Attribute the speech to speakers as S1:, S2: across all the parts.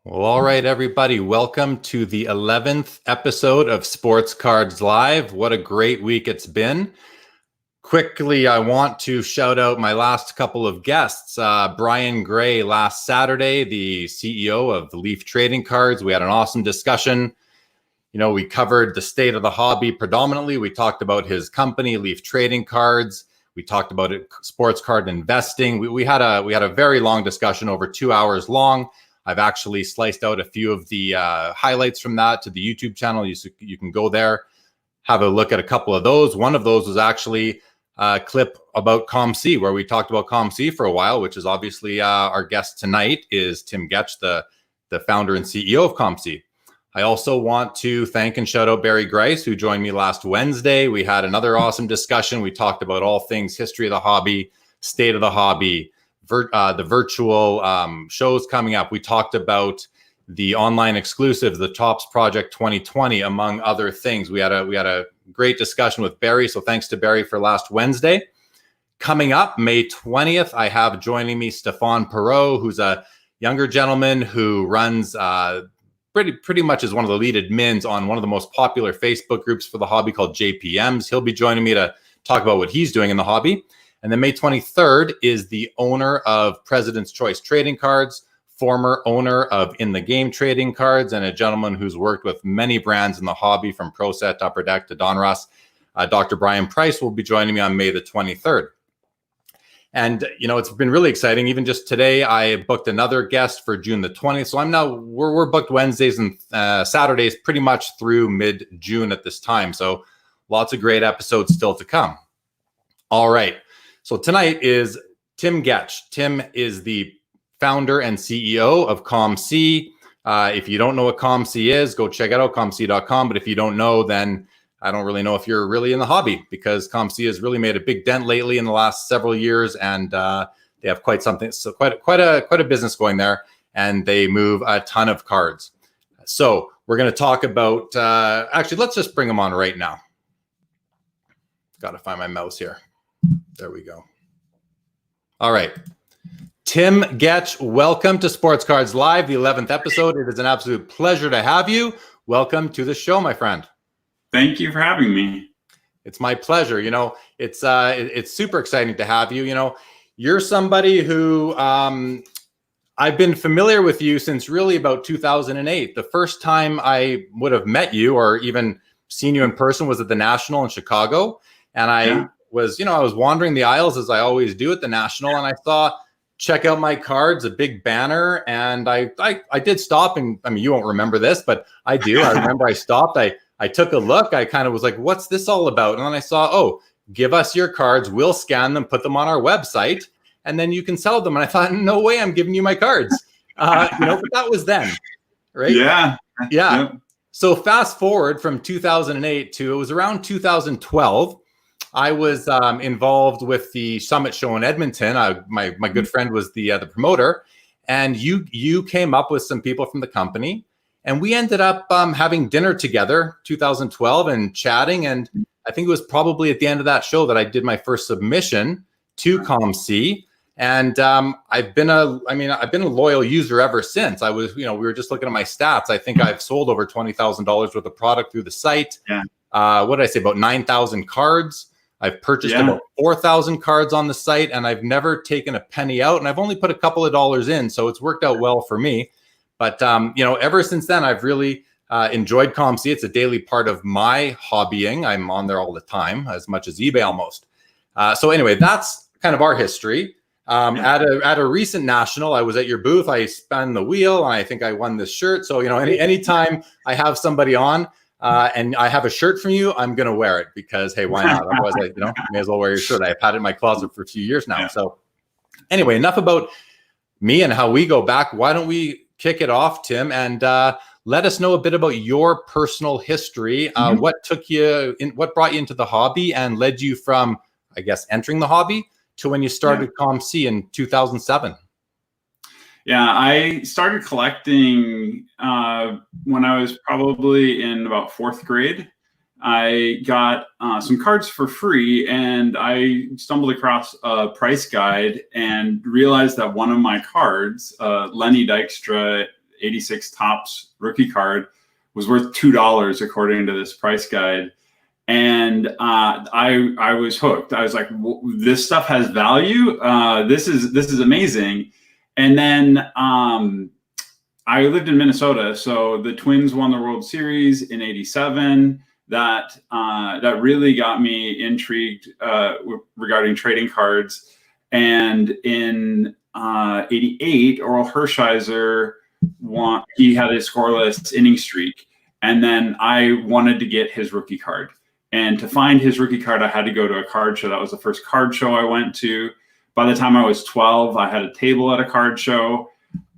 S1: Well, all right, everybody. Welcome to the 11th episode of Sports Cards Live. What a great week it's been. Quickly, I want to shout out my last couple of guests. Brian Gray last Saturday, the CEO of the Leaf Trading Cards. We had an awesome discussion. We covered the state of the hobby predominantly. We talked about his company, Leaf Trading Cards. We talked about sports card investing. We had a very long discussion, over 2 hours long. I've actually sliced out a few of the highlights from that to the YouTube channel. You can go there, have a look at a couple of those. One of those was actually a clip about COMC, where we talked about COMC for a while, which is obviously our guest tonight is Tim Getsch, the founder and CEO of COMC. I also want to thank and shout out Barry Grice, who joined me last Wednesday. We had another awesome discussion. We talked about all things history of the hobby, state of the hobby, the virtual shows coming up. We talked about the online exclusives, the Tops Project 2020, among other things. We had a great discussion with Barry, so thanks to Barry for last Wednesday. Coming up, May 20th, I have joining me Stefan Perot, who's a younger gentleman who runs pretty much is one of the lead admins on one of the most popular Facebook groups for the hobby called JPMs. He'll be joining me to talk about what he's doing in the hobby. And then May 23rd is the owner of President's Choice Trading Cards, former owner of In the Game Trading Cards, and a gentleman who's worked with many brands in the hobby, from Pro Set to Upper Deck to Donruss. Dr. Brian Price will be joining me on May the 23rd. And, it's been really exciting. Even just today, I booked another guest for June the 20th. So we're booked Wednesdays and Saturdays pretty much through mid-June at this time. So lots of great episodes still to come. All right. So tonight is Tim Getsch. Tim is the founder and CEO of COMC. If you don't know what COMC is, go check it out, comc.com. But if you don't know, then I don't really know if you're really in the hobby, because COMC has really made a big dent lately in the last several years, and they have quite a business going there, and they move a ton of cards. So we're going to talk about, actually, let's just bring them on right now. Got to find my mouse here. There we go. All right. Tim Getsch, welcome to Sports Cards Live, the 11th episode. It is an absolute pleasure to have you. Welcome to the show, my friend.
S2: Thank you for having me.
S1: It's my pleasure. It's super exciting to have you. You're somebody who I've been familiar with you since really about 2008. The first time I would have met you or even seen you in person was at the National in Chicago. And I was wandering the aisles, as I always do at the National, and I saw "Check Out My Cards," a big banner. And I did stop, and I mean, you won't remember this, but I do. I remember I stopped. I took a look. I kind of was like, what's this all about? And then I saw, oh, give us your cards. We'll scan them, put them on our website, and then you can sell them. And I thought, no way, I'm giving you my cards. But that was then, right?
S2: Yeah.
S1: Yep. So fast forward from 2008 to, it was around 2012. I was involved with the Summit show in Edmonton. My good friend was the promoter, and you came up with some people from the company. And we ended up having dinner together, 2012, and chatting. And I think it was probably at the end of that show that I did my first submission to COMC. And I've been a loyal user ever since. We were just looking at my stats. I think I've sold over $20,000 worth of product through the site.
S2: Yeah.
S1: What did I say? About 9,000 cards. I've purchased about 4,000 cards on the site, and I've never taken a penny out. And I've only put a couple of dollars in, so it's worked out well for me. But, ever since then, I've really enjoyed COMC. It's a daily part of my hobbying. I'm on there all the time, as much as eBay almost. So anyway, that's kind of our history. At a recent National, I was at your booth. I spun the wheel, and I think I won this shirt. So, anytime I have somebody on and I have a shirt from you, I'm going to wear it because, hey, why not? Otherwise, may as well wear your shirt. I've had it in my closet for a few years now. Yeah. So anyway, enough about me and how we go back. Why don't we kick it off, Tim, and let us know a bit about your personal history. What brought you into the hobby and led you from, I guess, entering the hobby to when you started COMC in 2007?
S2: Yeah, I started collecting when I was probably in about 4th grade. I got some cards for free, and I stumbled across a price guide and realized that one of my cards, Lenny Dykstra 86 Topps rookie card was worth $2 according to this price guide. And I was hooked. I was like, this stuff has value. This is amazing. And then I lived in Minnesota, so the Twins won the World Series in '87. That really got me intrigued regarding trading cards. And in '88, Oral Hershiser won. He had a scoreless inning streak, and then I wanted to get his rookie card. And to find his rookie card, I had to go to a card show. That was the first card show I went to. By the time I was 12, I had a table at a card show.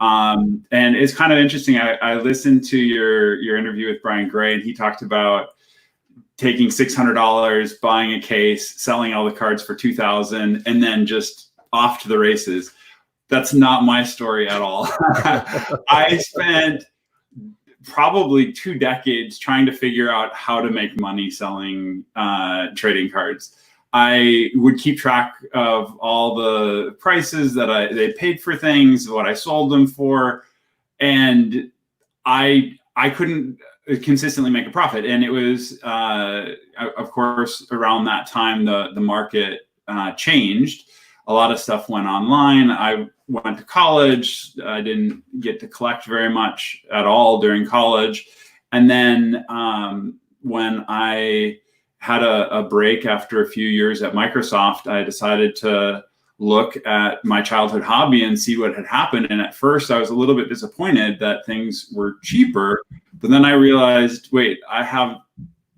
S2: And it's kind of interesting. I listened to your interview with Brian Gray, and he talked about taking $600, buying a case, selling all the cards for $2,000, and then just off to the races. That's not my story at all. I spent probably 2 decades trying to figure out how to make money selling trading cards. I would keep track of all the prices that they paid for things, what I sold them for, and I couldn't consistently make a profit. And it was, of course, around that time the market changed. A lot of stuff went online. I went to college. I didn't get to collect very much at all during college. And then when I had a break after a few years at Microsoft, I decided to look at my childhood hobby and see what had happened. And at first I was a little bit disappointed that things were cheaper, but then I realized, wait, I have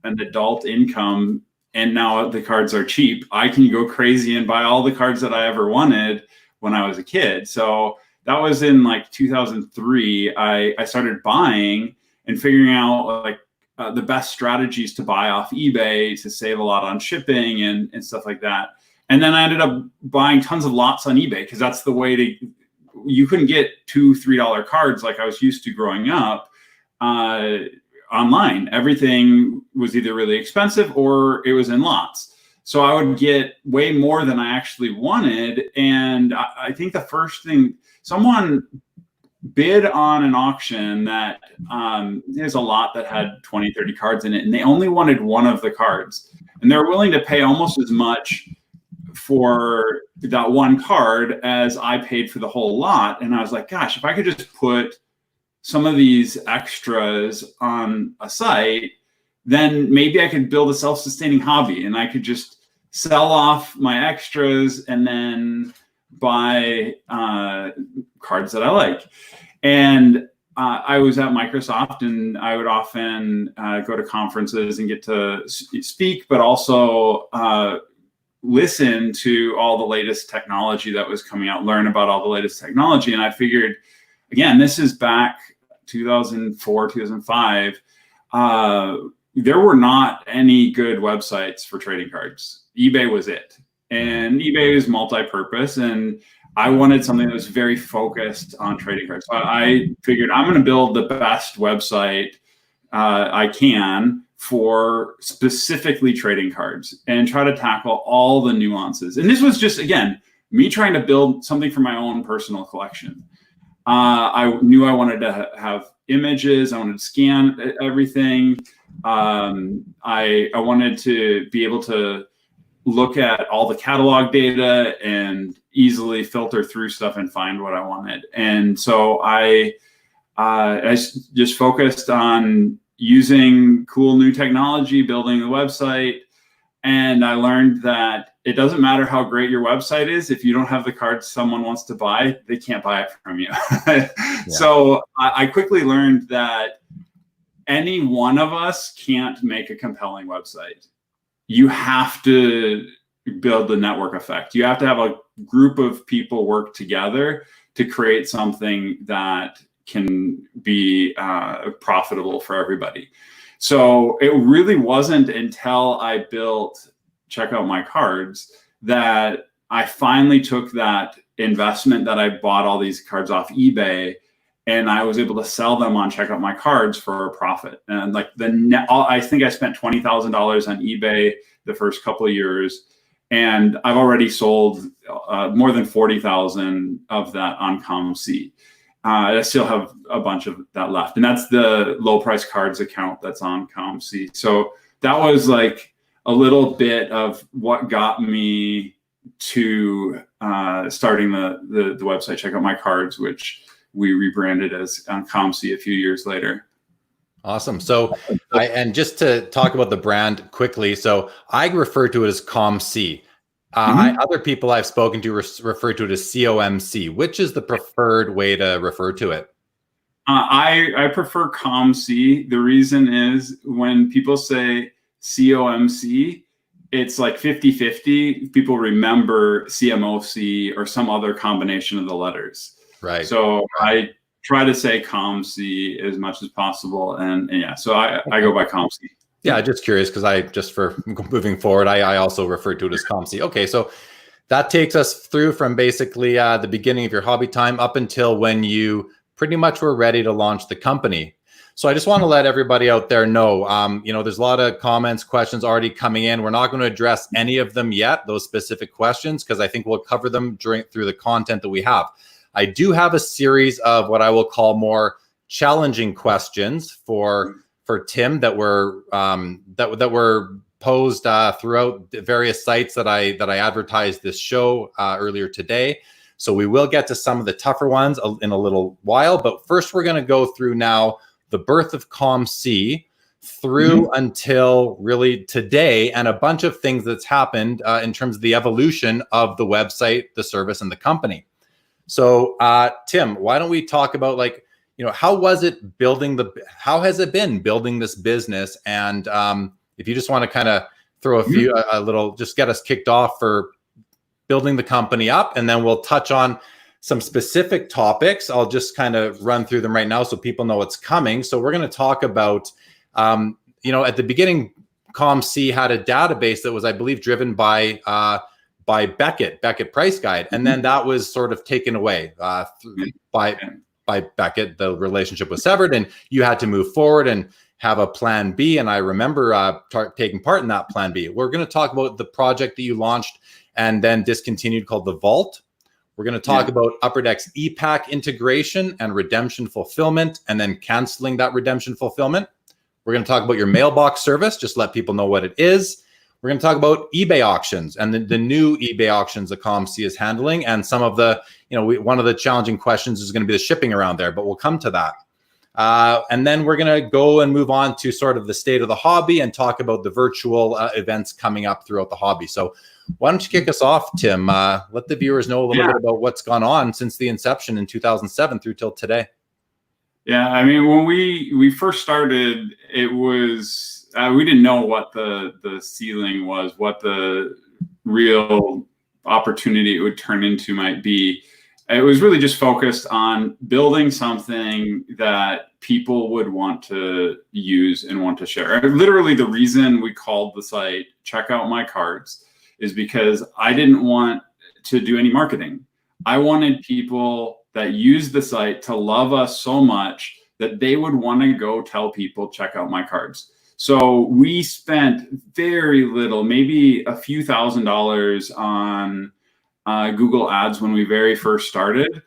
S2: an adult income and now the cards are cheap. I can go crazy and buy all the cards that I ever wanted when I was a kid. So that was in like 2003. I started buying and figuring out like the best strategies to buy off eBay to save a lot on shipping and stuff like that. And then I ended up buying tons of lots on eBay because that's the way you couldn't get $2-3 cards like I was used to growing up online. Everything was either really expensive or it was in lots. So I would get way more than I actually wanted. And I think the first thing, someone bid on an auction that there's a lot that had 20-30 cards in it, and they only wanted one of the cards. And they were willing to pay almost as much for that one card as I paid for the whole lot. And I was like, gosh, if I could just put some of these extras on a site, then maybe I could build a self-sustaining hobby and I could just sell off my extras and then buy cards that I like. And I was at Microsoft and I would often go to conferences and get to speak, but also listen to all the latest technology that was coming out, learn about all the latest technology. And I figured, again, this is back 2004, 2005. There were not any good websites for trading cards. eBay was it. And eBay is multi-purpose. And I wanted something that was very focused on trading cards. So I figured I'm going to build the best website I can for specifically trading cards and try to tackle all the nuances. And this was just, again, me trying to build something for my own personal collection. I knew I wanted to have images. I wanted to scan everything. I wanted to be able to look at all the catalog data and easily filter through stuff and find what I wanted. And so I just focused on using cool new technology, building the website. And I learned that it doesn't matter how great your website is. If you don't have the cards someone wants to buy, they can't buy it from you. Yeah. So I quickly learned that any one of us can't make a compelling website. You have to build the network effect. You have to have a group of people work together to create something that can be profitable for everybody. So it really wasn't until I built Check Out My Cards that I finally took that investment that I bought all these cards off eBay and I was able to sell them on Check Out My Cards for a profit. And like I think I spent $20,000 on eBay the first couple of years. And I've already sold more than 40,000 of that on COMC. I still have a bunch of that left, and that's the low price cards account that's on COMC. So that was like a little bit of what got me to starting the website. Check out my cards, which we rebranded as COMC a few years later.
S1: Awesome. So, and just to talk about the brand quickly, so I refer to it as COMC. Other people I've spoken to refer to it as COMC. Which is the preferred way to refer to it?
S2: I prefer COMC. The reason is when people say COMC, it's like 50-50. People remember CMOC or some other combination of the letters.
S1: Right.
S2: So I try to say COMC as much as possible. And yeah, so I go by COMC.
S1: Yeah, just curious because for moving forward, I also refer to it as COMC. Okay, so that takes us through from basically the beginning of your hobby time up until when you pretty much were ready to launch the company. So I just want to let everybody out there know, there's a lot of comments, questions already coming in. We're not going to address any of them yet, those specific questions, because I think we'll cover them through the content that we have. I do have a series of what I will call more challenging questions for Tim that were posed throughout the various sites that I advertised this show earlier today. So we will get to some of the tougher ones in a little while, but first we're going to go through now the birth of COMC through until really today, and a bunch of things that's happened in terms of the evolution of the website, the service, and the company. So Tim, why don't we talk about how has it been building this business? And if you just want to kind of throw a little, just get us kicked off for building the company up, and then we'll touch on some specific topics. I'll just kind of run through them right now so people know what's coming. So we're going to talk about, at the beginning, COMC had a database that was, I believe, driven by Beckett Price Guide. And then that was sort of taken away by Beckett. The relationship was severed and you had to move forward and have a plan B. And I remember taking part in that plan B. We're going to talk about the project that you launched and then discontinued called the Vault. We're going to talk about Upper Deck's ePack integration and redemption fulfillment, and then canceling that redemption fulfillment. We're going to talk about your mailbox service, just let people know what it is. We're going to talk about eBay auctions and the new eBay auctions that COMC is handling, and some of the, one of the challenging questions is going to be the shipping around there, but we'll come to that. And then we're going to go and move on to sort of the state of the hobby and talk about the virtual events coming up throughout the hobby. So why don't you kick us off, Tim? Let the viewers know a little bit about what's gone on since the inception in 2007 through till today.
S2: Yeah, I mean, when we first started, it was, we didn't know what the ceiling was, what the real opportunity it would turn into might be. It was really just focused on building something that people would want to use and want to share. Literally, the reason we called the site Check Out My Cards is because I didn't want to do any marketing. I wanted people that use the site to love us so much that they would want to go tell people, check out my cards. So we spent very little, maybe a few $1,000s on Google Ads when we very first started.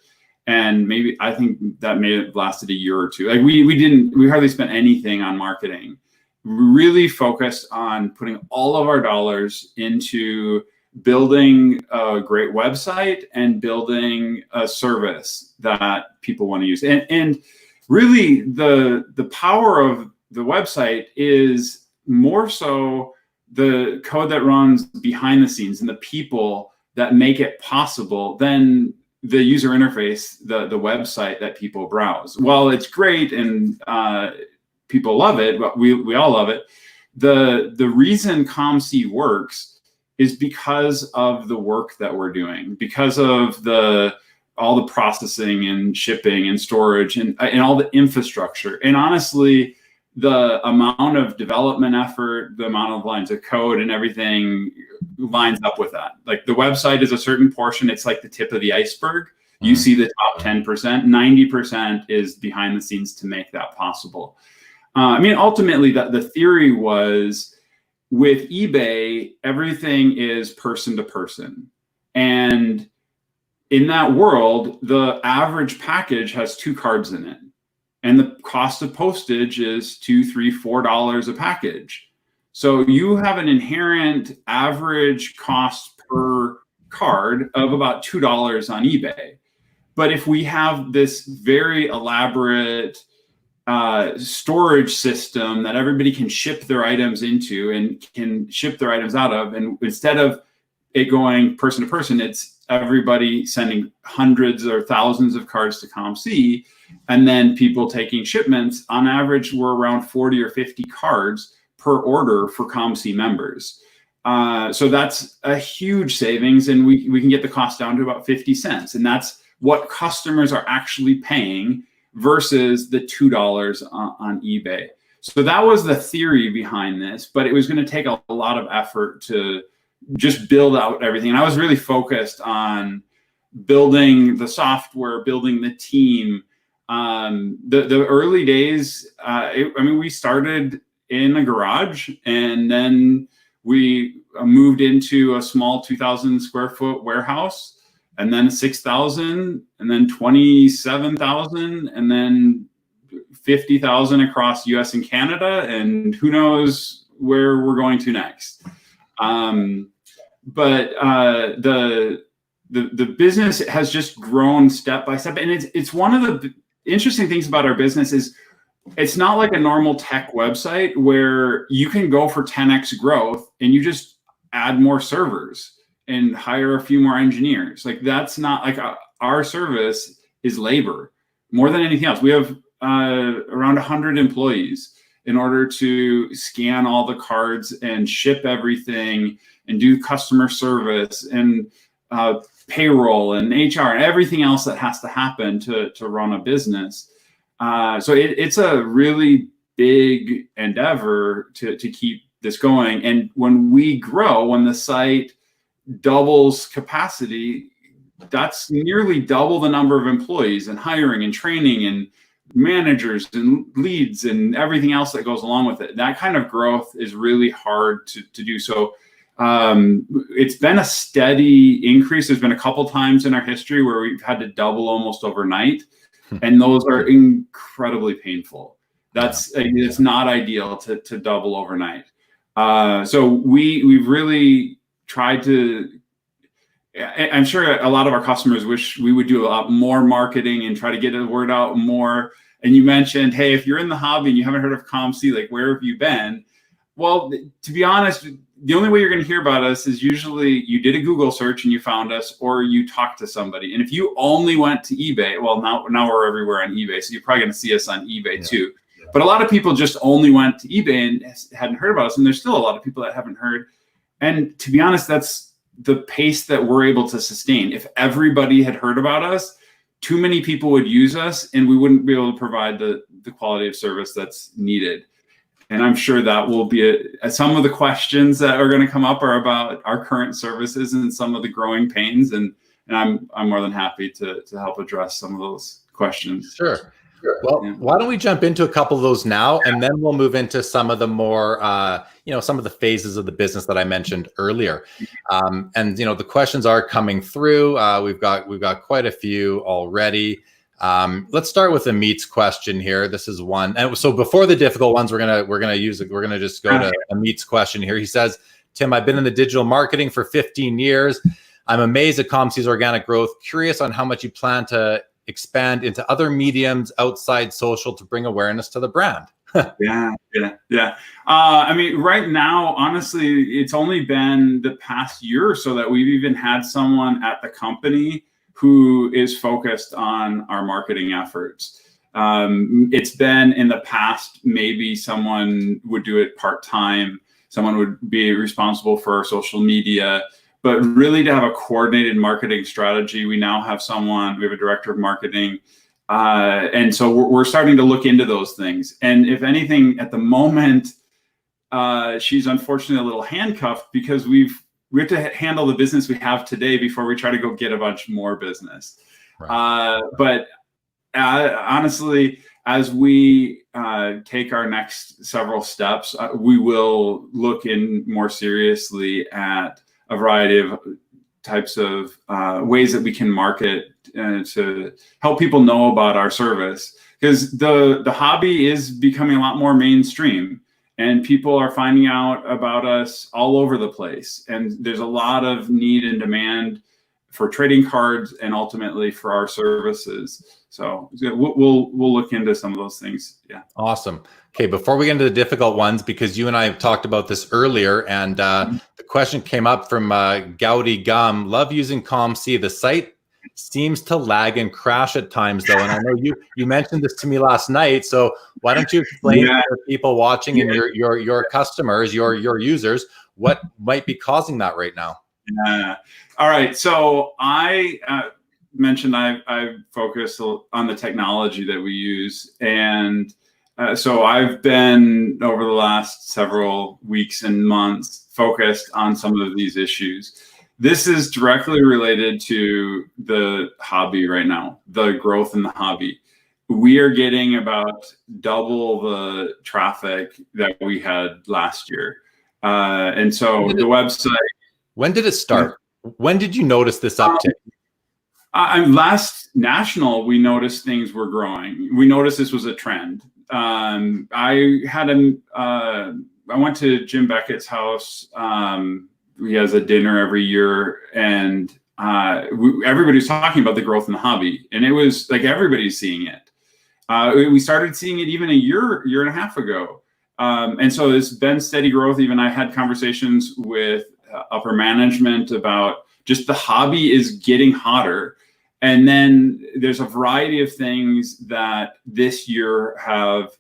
S2: And maybe, I think that may have lasted a year or two. Like we hardly spent anything on marketing. We really focused on putting all of our dollars into building a great website and building a service that people want to use. And really the power of the website is more so the code that runs behind the scenes and the people that make it possible than the user interface, the website that people browse. Well, it's great and people love it, but we all love it. The reason COMC works is because of the work that we're doing, because of all the processing and shipping and storage and all the infrastructure. And honestly, the amount of development effort, the amount of lines of code and everything lines up with that. Like the website is a certain portion. It's like the tip of the iceberg. You see the top 10%, 90% is behind the scenes to make that possible. I mean, ultimately, the theory was with eBay, everything is person to person. And in that world, the average package has 2 cards in it. And the cost of postage is $2, $3, $4 a package. So you have an inherent average cost per card of about $2 on eBay. But if we have this very elaborate storage system that everybody can ship their items into and can ship their items out of, and instead of it going person to person, it's everybody sending hundreds or thousands of cards to COMC, and then people taking shipments. On average, we're around 40 or 50 cards per order for COMC members. So that's a huge savings, and we can get the cost down to about 50 cents. And that's what customers are actually paying versus the $2 on eBay. So that was the theory behind this, but it was going to take a lot of effort to just build out everything. And I was really focused on building the software, building the team. The early days, we started in a garage, and then we moved into a small 2,000 square foot warehouse, and then 6,000, and then 27,000, and then 50,000 across US and Canada, and who knows where we're going to next. But the business has just grown step by step. And it's one of the interesting things about our business is it's not like a normal tech website where you can go for 10x growth and you just add more servers and hire a few more engineers. Like, that's not like our service is labor more than anything else. We have around 100 employees in order to scan all the cards and ship everything and do customer service and payroll and HR and everything else that has to happen to run a business. So it's a really big endeavor to keep this going. And when we grow, when the site doubles capacity, that's nearly double the number of employees and hiring and training and managers and leads and everything else that goes along with it. That kind of growth is really hard to do. So it's been a steady increase. There's been a couple times in our history where we've had to double almost overnight, and those are incredibly painful. It's not ideal to double overnight. So we've really tried to. I'm sure a lot of our customers wish we would do a lot more marketing and try to get the word out more. And you mentioned, hey, if you're in the hobby and you haven't heard of COMC, like, where have you been? Well, to be honest, the only way you're going to hear about us is usually you did a Google search and you found us, or you talked to somebody. And if you only went to eBay, well, now we're everywhere on eBay, so you're probably going to see us on eBay too. Yeah. But a lot of people just only went to eBay and hadn't heard about us, and there's still a lot of people that haven't heard. And to be honest, that's the pace that we're able to sustain. If everybody had heard about us, too many people would use us, and we wouldn't be able to provide the quality of service that's needed. And I'm sure that will be some of the questions that are going to come up are about our current services and some of the growing pains. And I'm more than happy to help address some of those questions.
S1: Sure. Well, why don't we jump into a couple of those now, and then we'll move into some of the more, some of the phases of the business that I mentioned earlier. And the questions are coming through. We've got quite a few already. Let's start with Amit's question here. This is one. And so before the difficult ones, we're gonna just go to Amit's question here. He says, Tim, I've been in the digital marketing for 15 years. I'm amazed at COMC's organic growth. Curious on how much you plan to expand into other mediums outside social to bring awareness to the brand.
S2: Yeah. I mean, right now, honestly, it's only been the past year or so that we've even had someone at the company who is focused on our marketing efforts. It's been in the past, maybe someone would do it part-time, someone would be responsible for our social media, but really to have a coordinated marketing strategy, we now have we have a director of marketing. And so we're starting to look into those things. And if anything, at the moment, she's unfortunately a little handcuffed because we have to handle the business we have today before we try to go get a bunch more business. Right. But honestly, as we take our next several steps, we will look in more seriously at a variety of types of ways that we can market to help people know about our service, because the hobby is becoming a lot more mainstream, and people are finding out about us all over the place. And there's a lot of need and demand for trading cards and ultimately for our services. So we'll look into some of those things. Yeah.
S1: Awesome. Okay, before we get into the difficult ones, because you and I have talked about this earlier, and the question came up from Goudy Gum. Love using COMC. The site seems to lag and crash at times, though. And I know you mentioned this to me last night. So why don't you explain to the people watching and your customers, your users, what might be causing that right now?
S2: Yeah. All right. So I mentioned I focus on the technology that we use, and so I've been over the last several weeks and months focused on some of these issues. This is directly related to the hobby right now, the growth in the hobby. We are getting about double the traffic that we had last year. And so the website.
S1: When did it start? When did you notice this uptick?
S2: Last national, we noticed things were growing. We noticed this was a trend. I went to Jim Beckett's house. He has a dinner every year, and everybody's talking about the growth in the hobby, and it was like everybody's seeing it. We started seeing it even a year and a half ago, and so it's been steady growth. Even I had conversations with upper management about just the hobby is getting hotter. And then there's a variety of things that this year have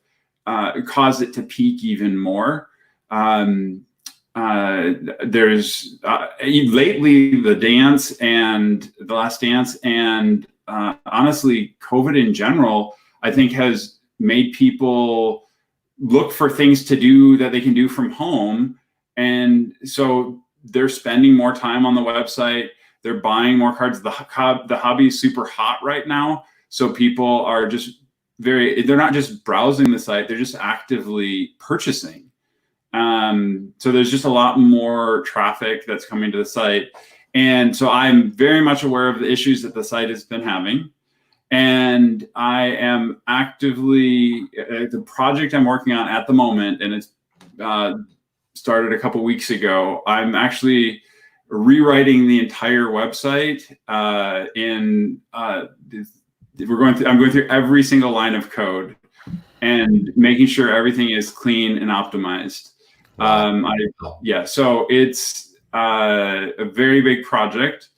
S2: caused it to peak even more. There's lately the Last Dance, and honestly, COVID in general, I think has made people look for things to do that they can do from home. And so they're spending more time on the website. They're buying more cards. The hobby is super hot right now. So people are just they're not just browsing the site, they're just actively purchasing. So there's just a lot more traffic that's coming to the site. And so I'm very much aware of the issues that the site has been having. And I am actively, the project I'm working on at the moment, and it's started a couple weeks ago, I'm actually rewriting the entire website. I'm going through every single line of code and making sure everything is clean and optimized. So it's a very big project.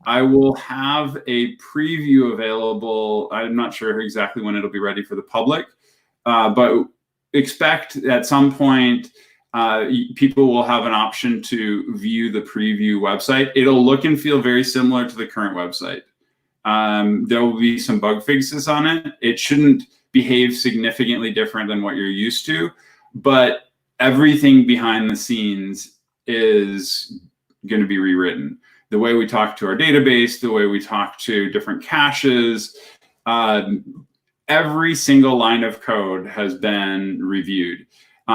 S2: I will have a preview available. I'm not sure exactly when it'll be ready for the public, but expect at some point people will have an option to view the preview website. It'll look and feel very similar to the current website. There will be some bug fixes on it. It shouldn't behave significantly different than what you're used to, but everything behind the scenes is going to be rewritten. The way we talk to our database, the way we talk to different caches, every single line of code has been reviewed.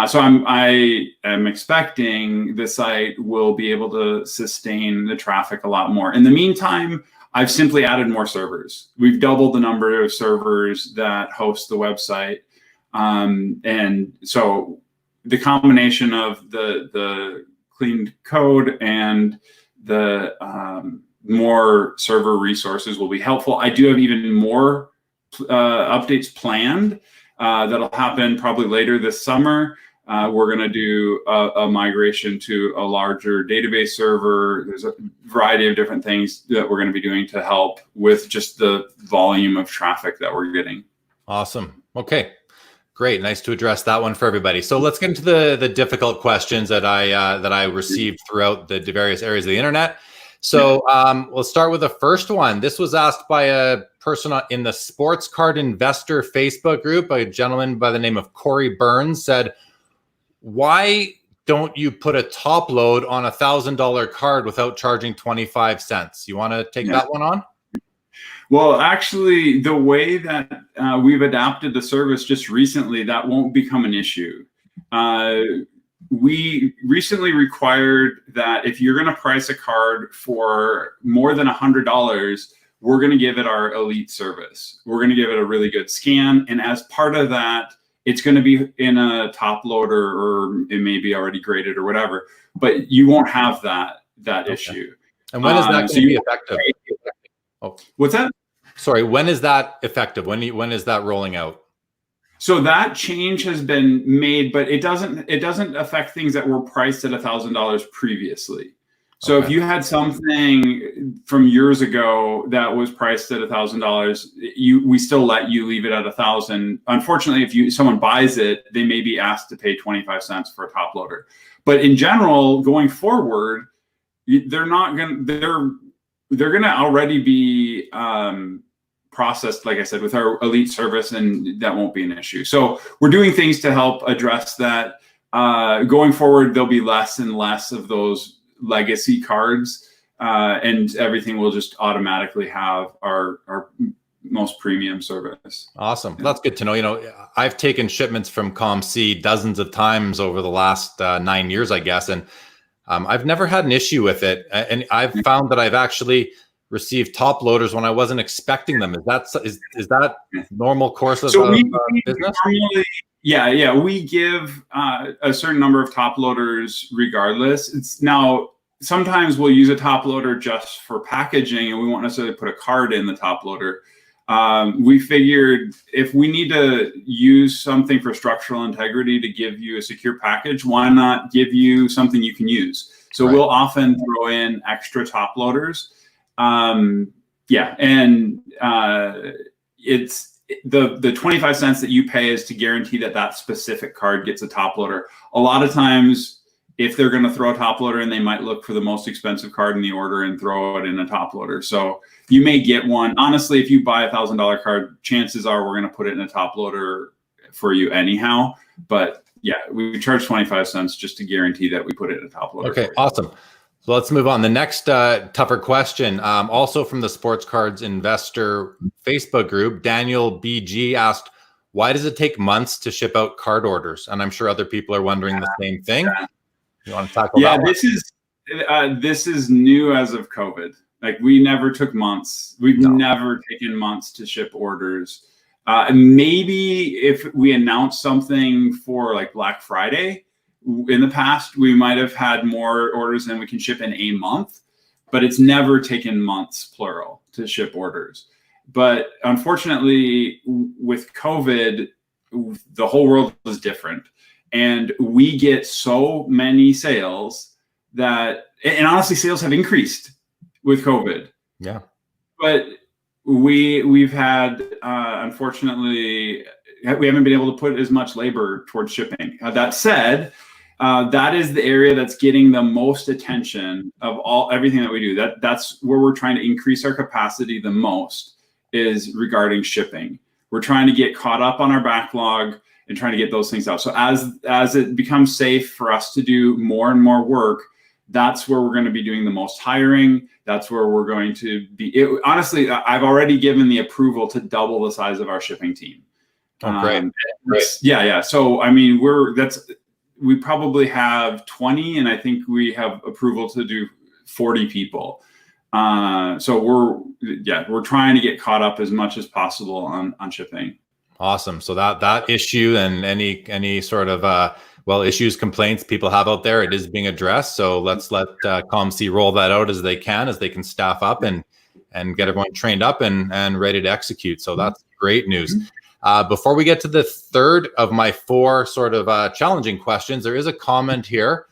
S2: So I am expecting the site will be able to sustain the traffic a lot more. In the meantime, I've simply added more servers. We've doubled the number of servers that host the website. And so the combination of the cleaned code and the more server resources will be helpful. I do have even more updates planned that'll happen probably later this summer. We're going to do a migration to a larger database server. There's a variety of different things that we're going to be doing to help with just the volume of traffic that we're getting.
S1: Awesome. Okay, great. Nice to address that one for everybody. So let's get into the difficult questions that I received throughout the various areas of the internet. So we'll start with the first one. This was asked by a person in the Sports Card Investor Facebook group. A gentleman by the name of Corey Burns said, "Why don't you put a top load on a $1,000 card without charging 25 cents?" You want to take that one on?
S2: Well, actually, the way that we've adapted the service just recently, that won't become an issue. we recently required that if you're going to price a card for more than $100, we're going to give it our elite service. We're going to give it a really good scan. And as part of that, it's going to be in a top loader, or it may be already graded or whatever, but you won't have that issue.
S1: And when is that going to be effective? Oh,
S2: what's that?
S1: Sorry, when is that effective? When is that rolling out?
S2: So that change has been made, but it doesn't affect things that were priced at $1,000 previously. So if you had something from years ago that was priced at $1,000, we still let you leave it at $1,000. Unfortunately, if someone buys it, they may be asked to pay 25 cents for a top loader. But in general, going forward, they're gonna already be processed, like I said, with our elite service, and that won't be an issue. So we're doing things to help address that. Going forward, there'll be less and less of those legacy cards, and everything will just automatically have our most premium service.
S1: Awesome. That's good to know. You know, I've taken shipments from COMC dozens of times over the last 9 years, I guess, and I've never had an issue with it. And I've found that I've actually received top loaders when I wasn't expecting them. Is that normal course of business? Yeah, we give a certain number of top loaders regardless. It's now, sometimes we'll use a top loader just for packaging, and we won't necessarily put a card in the top loader. We figured if we need to use something for structural integrity to give you a secure package, why not give you something you can use? So we'll often throw in extra top loaders. It's the 25 cents that you pay is to guarantee that specific card gets a top loader. A lot of times, if they're going to throw a top loader in, they might look for the most expensive card in the order and throw it in a top loader. So you may get one. Honestly, if you buy a $1,000 card, chances are we're going to put it in a top loader for you anyhow. But yeah, we charge 25 cents just to guarantee that we put it in a top loader. Okay, awesome. So let's move on. The next tougher question, also from the Sports Cards Investor Facebook group, Daniel BG asked, why does it take months to ship out card orders? And I'm sure other people are wondering the same thing. You want to tackle that one?
S2: This is new as of COVID. Like, we never took months. We've never taken months to ship orders. Maybe if we announced something for like Black Friday in the past, we might have had more orders than we can ship in a month, but it's never taken months, plural, to ship orders. But unfortunately, with COVID, the whole world is different. And we get so many sales and honestly, sales have increased with COVID.
S1: Yeah.
S2: But we've had, unfortunately, we haven't been able to put as much labor towards shipping. That said, that is the area that's getting the most attention of everything that we do. That's where we're trying to increase our capacity the most, is regarding shipping. We're trying to get caught up on our backlog and trying to get those things out. So as it becomes safe for us to do more and more work, that's where we're going to be doing the most hiring. That's where we're going to be. Honestly, I've already given the approval to double the size of our shipping team.
S1: Oh, great.
S2: Yeah. So, I mean, we probably have 20, and I think we have approval to do 40 people. So we're trying to get caught up as much as possible on shipping.
S1: Awesome. So that issue and any sort of issues, complaints people have out there, it is being addressed. So let's let COMC roll that out as they can staff up and get everyone trained up and ready to execute. So that's great news. Before we get to the third of my four sort of challenging questions, there is a comment here,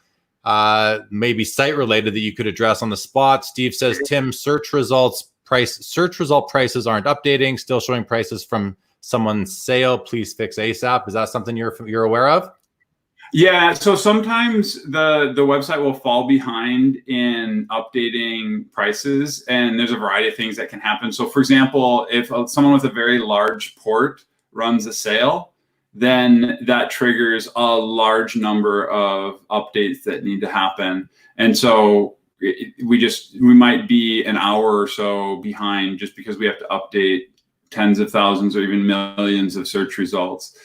S1: maybe site related, that you could address on the spot. Steve says, Tim, search result prices aren't updating, still showing prices from someone's sale. Please fix ASAP. Is that something you're aware of?
S2: Yeah, so sometimes the website will fall behind in updating prices, and there's a variety of things that can happen. So for example, if someone with a very large port runs a sale, then that triggers a large number of updates that need to happen. And so we might be an hour or so behind just because we have to update tens of thousands or even millions of search results.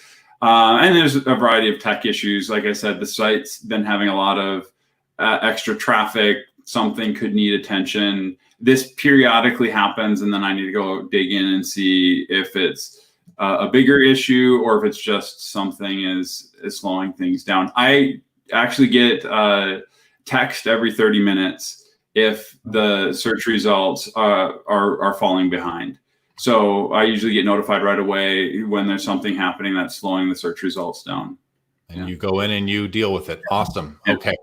S2: And there's a variety of tech issues. Like I said, the site's been having a lot of extra traffic. Something could need attention. This periodically happens, and then I need to go dig in and see if it's a bigger issue or if it's just something is slowing things down. I actually get text every 30 minutes if the search results are falling behind. So I usually get notified right away when there's something happening that's slowing the search results down.
S1: And you go in and you deal with it. Awesome.
S2: Yeah.
S1: Okay.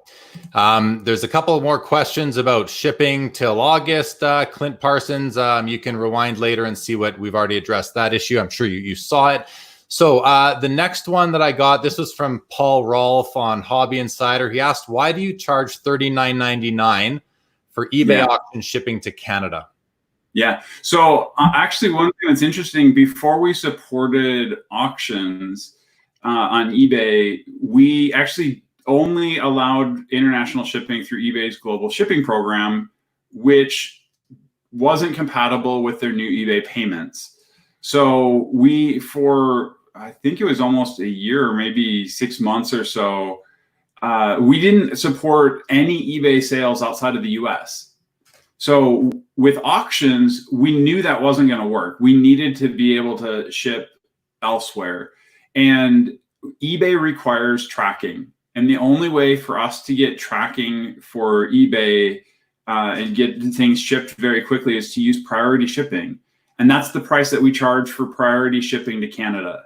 S1: There's a couple more questions about shipping till August. Clint Parsons, you can rewind later and see what we've already addressed that issue. I'm sure you saw it. So the next one that I got, this was from Paul Rolfe on Hobby Insider. He asked, why do you charge $39.99 for eBay auction shipping to Canada?
S2: Yeah. So actually, one thing that's interesting, before we supported auctions on eBay, we actually only allowed international shipping through eBay's global shipping program, which wasn't compatible with their new eBay payments. So we, for I think it was almost a year, or maybe 6 months or so, we didn't support any eBay sales outside of the US. So with auctions, we knew that wasn't going to work. We needed to be able to ship elsewhere. And eBay requires tracking. And the only way for us to get tracking for eBay and get things shipped very quickly is to use priority shipping. And that's the price that we charge for priority shipping to Canada.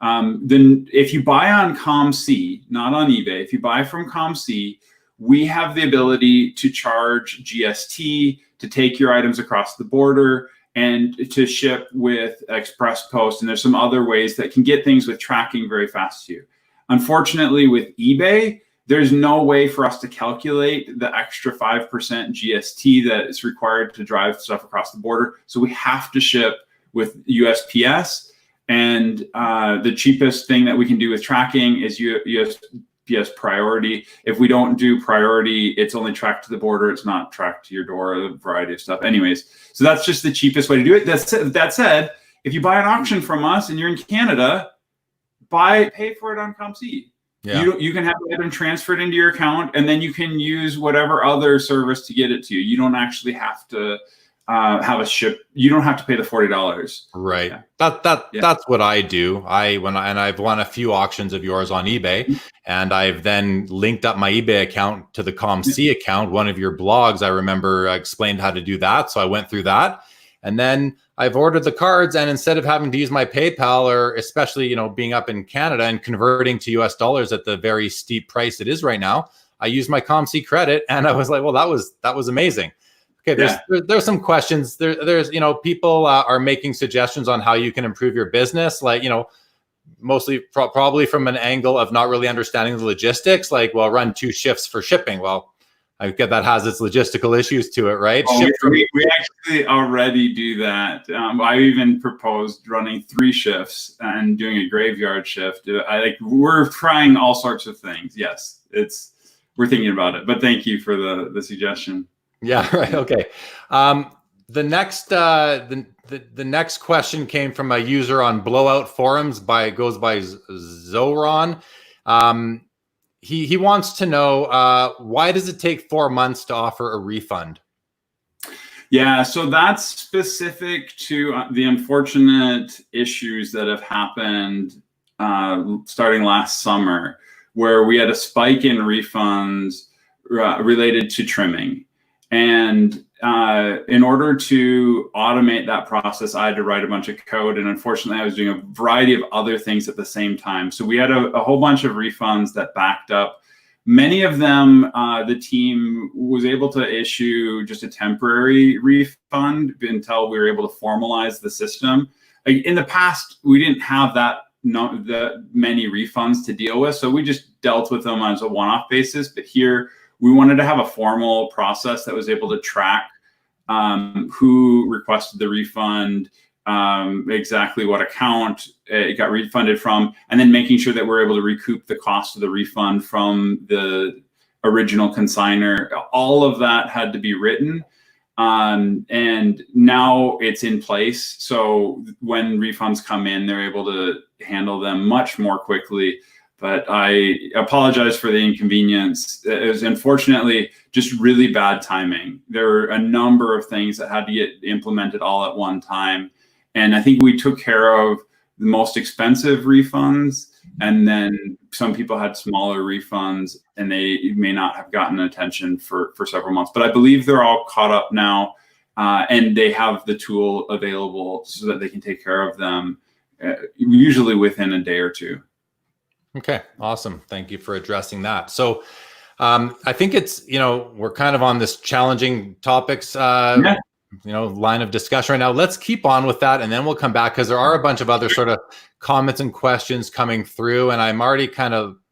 S2: Then if you buy on COMC, not on eBay, if you buy from COMC, we have the ability to charge GST, to take your items across the border, and to ship with express post. And there's some other ways that can get things with tracking very fast to you. Unfortunately, with eBay, there's no way for us to calculate the extra 5% GST that is required to drive stuff across the border. So we have to ship with USPS. And the cheapest thing that we can do with tracking is USPS priority. If we don't do priority, it's only tracked to the border. It's not tracked to your door, a variety of stuff. Anyways, so that's just the cheapest way to do it. That said, if you buy an auction from us and you're in Canada, pay for it on COMC. Yeah. You can have the item transferred into your account, and then you can use whatever other service to get it to you. You don't actually have to have a ship. You don't have to pay the $40.
S1: Right. Yeah. That's what I do. I've won a few auctions of yours on eBay, and I've then linked up my eBay account to the COMC account. One of your blogs, I remember, explained how to do that. So I went through that, and then I've ordered the cards, and instead of having to use my PayPal, or especially, being up in Canada and converting to US dollars at the very steep price it is right now, I used my COMC credit, and I was like, well, that was amazing. Okay, there's some questions. There's people are making suggestions on how you can improve your business, like mostly probably from an angle of not really understanding the logistics. Like, well, run 2 shifts for shipping. Well, I get that has its logistical issues to it, right?
S2: Oh, we actually already do that. I even proposed running 3 shifts and doing a graveyard shift. We're trying all sorts of things. Yes, we're thinking about it. But thank you for the suggestion.
S1: Yeah. Right. Okay. The next question came from a user on Blowout Forums goes by Zoran. He wants to know why does it take 4 months to offer a refund?
S2: Yeah, so that's specific to the unfortunate issues that have happened starting last summer, where we had a spike in refunds related to trimming. And in order to automate that process, I had to write a bunch of code. And unfortunately, I was doing a variety of other things at the same time. So we had a whole bunch of refunds that backed up. Many of them, the team was able to issue just a temporary refund until we were able to formalize the system. In the past, we didn't have that many refunds to deal with. So we just dealt with them as a one-off basis. But here, we wanted to have a formal process that was able to track who requested the refund, exactly what account it got refunded from, and then making sure that we're able to recoup the cost of the refund from the original consignor. All of that had to be written. And now it's in place. So when refunds come in, they're able to handle them much more quickly. But I apologize for the inconvenience. It was unfortunately just really bad timing. There were a number of things that had to get implemented all at one time. And I think we took care of the most expensive refunds. And then some people had smaller refunds and they may not have gotten attention for several months. But I believe they're all caught up now, and they have the tool available so that they can take care of them usually within a day or two.
S1: Okay, awesome. Thank you for addressing that. So I think it's, we're kind of on this challenging topics, line of discussion right now. Let's keep on with that, and then we'll come back because there are a bunch of other sort of comments and questions coming through, and I'm already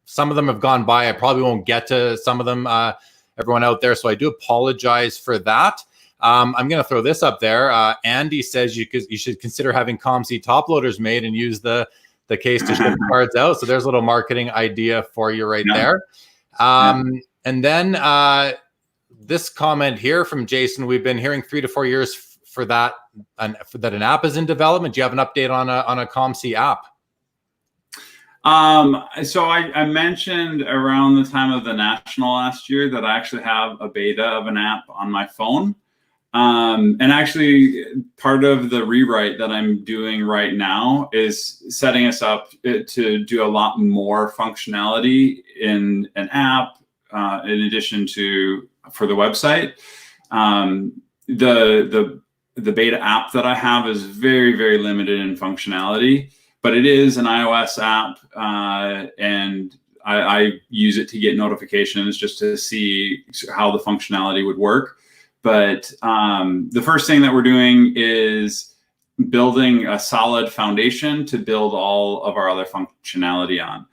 S1: some of them have gone by. I probably won't get to some of them, everyone out there, so I do apologize for that. I'm going to throw this up there. Andy says you should consider having COMC top loaders made and use the case to ship cards out. So there's a little marketing idea for you right there. And then this comment here from Jason, we've been hearing 3 to 4 years for that, that an app is in development. Do you have an update on a COMC app?
S2: So I mentioned around the time of the National last year that I actually have a beta of an app on my phone. And actually part of the rewrite that I'm doing right now is setting us up to do a lot more functionality in an app, in addition to for the website. The beta app that I have is very, very limited in functionality, but it is an iOS app, and I use it to get notifications just to see how the functionality would work. But the first thing that we're doing is building a solid foundation to build all of our other functionality on.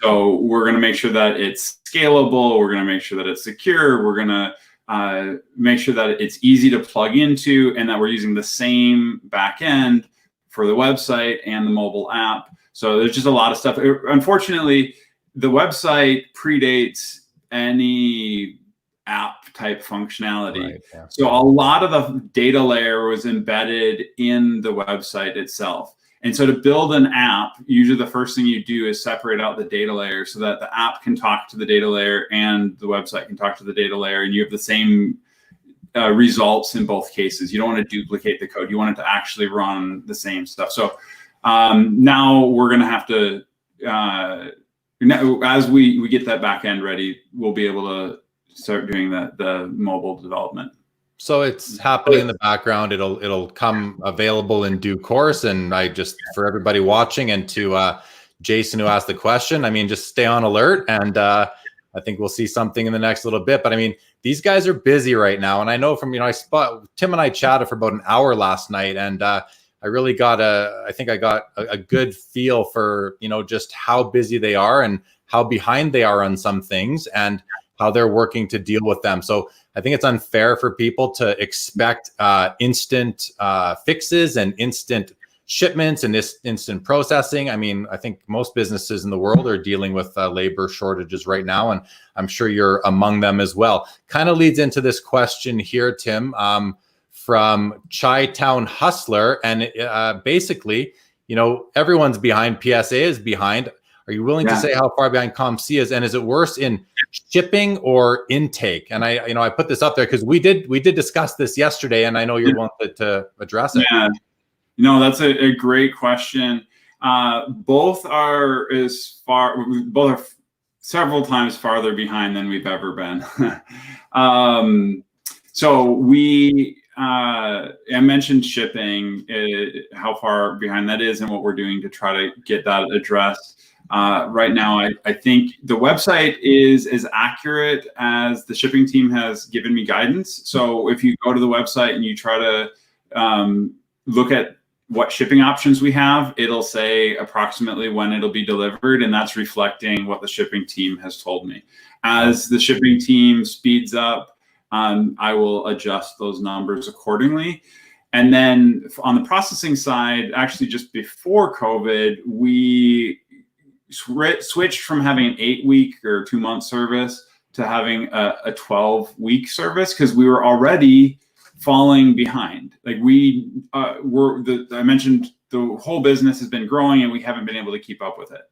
S2: So we're going to make sure that it's scalable. We're going to make sure that it's secure. We're going to make sure that it's easy to plug into and that we're using the same back end for the website and the mobile app. So there's just a lot of stuff. Unfortunately, the website predates any app type functionality. Right, yeah. So a lot of the data layer was embedded in the website itself. And so to build an app, usually the first thing you do is separate out the data layer so that the app can talk to the data layer and the website can talk to the data layer, and you have the same results in both cases. You don't want to duplicate the code. You want it to actually run the same stuff. So now we're going to have to, as we get that back end ready, we'll be able to start doing the mobile development.
S1: So it's happening in the background. It'll come available in due course. And for everybody watching, and to Jason who asked the question, I mean, just stay on alert, and I think we'll see something in the next little bit. But I mean, these guys are busy right now, and I know from Tim and I chatted for about an hour last night, and I really got a good feel for just how busy they are and how behind they are on some things and how they're working to deal with them. So I think it's unfair for people to expect instant fixes and instant shipments and this instant processing. I mean, I think most businesses in the world are dealing with labor shortages right now, and I'm sure you're among them as well. Kind of leads into this question here, Tim, from Chi-Town Hustler. And basically, everyone's behind. PSA is behind. Are you willing to say how far behind COMC is, and is it worse in shipping or intake? And I put this up there because we did discuss this yesterday, and I know you wanted to address it.
S2: Yeah, that's a great question. Both are several times farther behind than we've ever been. So I mentioned shipping, how far behind that is, and what we're doing to try to get that addressed. Right now, I think the website is as accurate as the shipping team has given me guidance. So if you go to the website and you try to look at what shipping options we have, it'll say approximately when it'll be delivered, and that's reflecting what the shipping team has told me. As the shipping team speeds up, I will adjust those numbers accordingly. And then on the processing side, actually just before COVID, we switched from having an 8-week or 2-month service to having a 12-week service because we were already falling behind. Like I mentioned, the whole business has been growing and we haven't been able to keep up with it.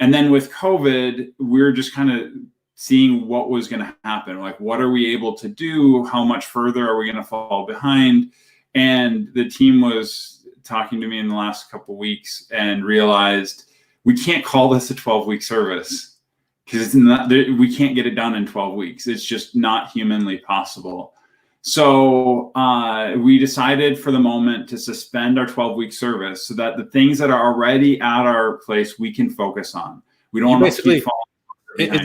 S2: And then with COVID, we're just kind of seeing what was going to happen. Like, what are we able to do? How much further are we going to fall behind? And the team was talking to me in the last couple of weeks and realized we can't call this a 12-week service because we can't get it done in 12 weeks. It's just not humanly possible. So we decided for the moment to suspend our 12-week service so that the things that are already at our place we can focus on. We don't want to keep falling behind.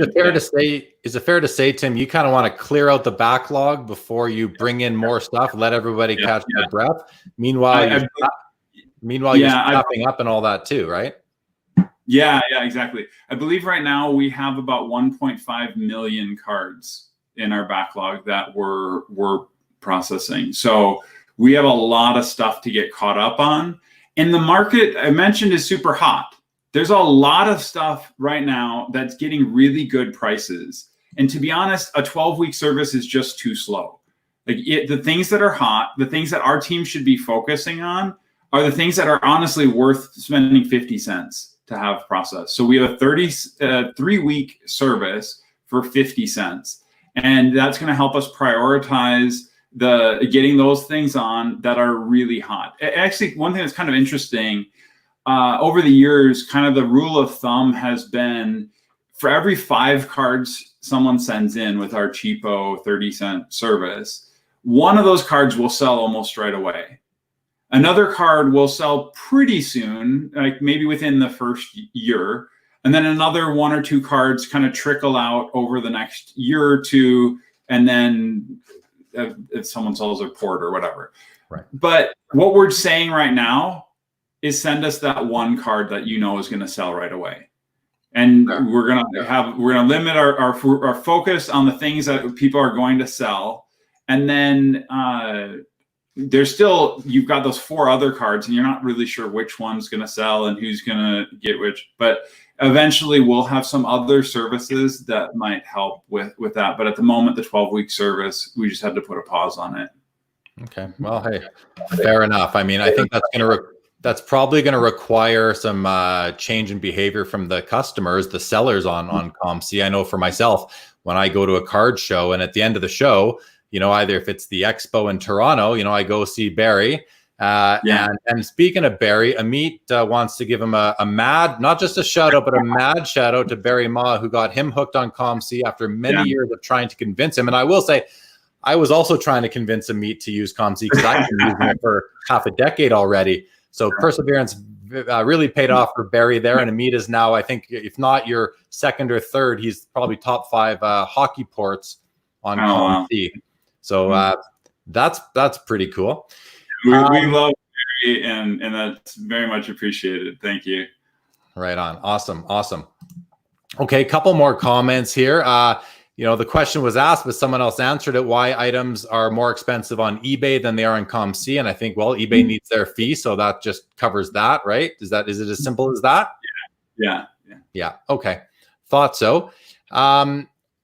S1: Is it fair to say, Tim, you kind of want to clear out the backlog before you bring in more stuff, let everybody catch their breath? Meanwhile, you're stopping up and all that too, right?
S2: Yeah, exactly. I believe right now we have about 1.5 million cards in our backlog that we're processing. So we have a lot of stuff to get caught up on. And the market I mentioned is super hot. There's a lot of stuff right now that's getting really good prices. And to be honest, a 12-week service is just too slow. Like the things that are hot, the things that our team should be focusing on are the things that are honestly worth spending 50 cents to have processed. So we have a 3-week service for 50 cents. And that's going to help us prioritize getting those things on that are really hot. Actually, one thing that's kind of interesting, over the years, kind of the rule of thumb has been for every 5 cards someone sends in with our cheapo 30-cent service, one of those cards will sell almost right away. Another card will sell pretty soon, like maybe within the first year. And then another 1 or 2 cards kind of trickle out over the next year or two. And then if someone sells a port or whatever.
S1: Right.
S2: But what we're saying right now is send us that 1 card that you know is going to sell right away. And we're going to limit our focus on the things that people are going to sell. And then you've got those 4 other cards and you're not really sure which one's going to sell and who's going to get which, but eventually we'll have some other services that might help with that. But at the moment, the 12-week service, we just had to put a pause on it.
S1: Okay. Well, hey, fair enough. I mean, I think that's probably going to require some change in behavior from the customers, the sellers on COMC. I know for myself, when I go to a card show and at the end of the show, either if it's the expo in Toronto, I go see Barry. And speaking of Barry, Amit wants to give him a mad, not just a shout out, but a mad shout out to Barry Ma, who got him hooked on COMC after many years of trying to convince him. And I will say, I was also trying to convince Amit to use COMC because I've been using it for half a decade already. So perseverance really paid off for Barry there. And Amit is now, I think, if not your second or third, he's probably top 5 hockey ports on COMC. Wow. So that's pretty cool.
S2: We love Barry, and that's very much appreciated. Thank you.
S1: Right on. Awesome. Okay, a couple more comments here. The question was asked, but someone else answered it. Why items are more expensive on eBay than they are on COMC? And I think, well, eBay needs their fee, so that just covers that, right? Is it as simple as that? Yeah. Okay. Thought so.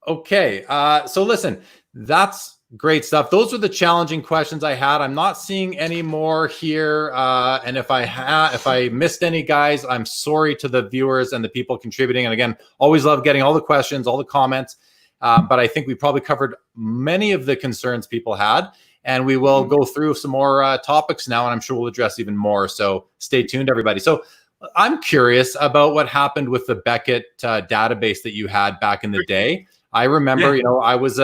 S1: Okay. So listen, that's great stuff. Those are the challenging questions I had. I'm not seeing any more here. And if I missed any, guys, I'm sorry to the viewers and the people contributing. And again, always love getting all the questions, all the comments. But I think we probably covered many of the concerns people had. And we will go through some more topics now, and I'm sure we'll address even more. So stay tuned, everybody. So I'm curious about what happened with the Beckett database that you had back in the day. I remember, I was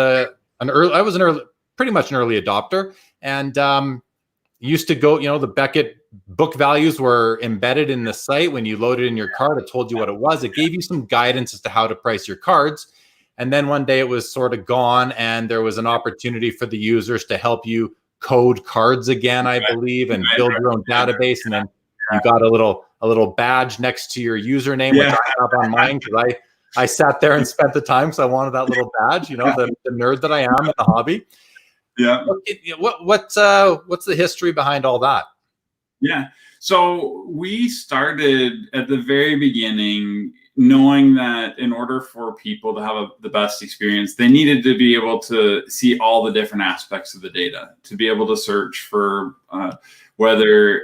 S1: pretty much an early adopter, and used to go, the Beckett book values were embedded in the site. When you loaded in your card, it told you what it was. It gave you some guidance as to how to price your cards. And then one day it was sort of gone, and there was an opportunity for the users to help you code cards again, I believe, and build your own database. And then you got a little badge next to your username, which I have on mine because I sat there and spent the time, so I wanted that little badge, the nerd that I am in the hobby.
S2: Yeah.
S1: What's the history behind all that?
S2: Yeah. So we started at the very beginning knowing that in order for people to have the best experience, they needed to be able to see all the different aspects of the data, to be able to search for whether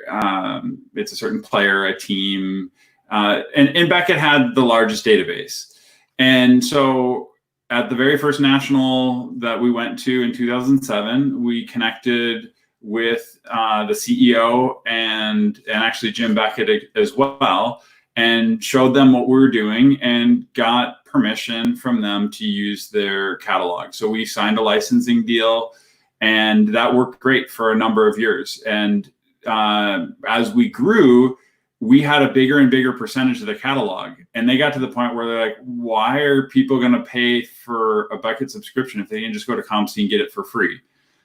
S2: it's a certain player, a team, and Beckett had the largest database. And so at the very first national that we went to in 2007, we connected with the CEO and actually Jim Beckett as well, and showed them what we were doing and got permission from them to use their catalog. So we signed a licensing deal, and that worked great for a number of years. And as we grew, we had a bigger and bigger percentage of the catalog. And they got to the point where they're like, why are people going to pay for a Beckett subscription if they can just go to COMC and get it for free?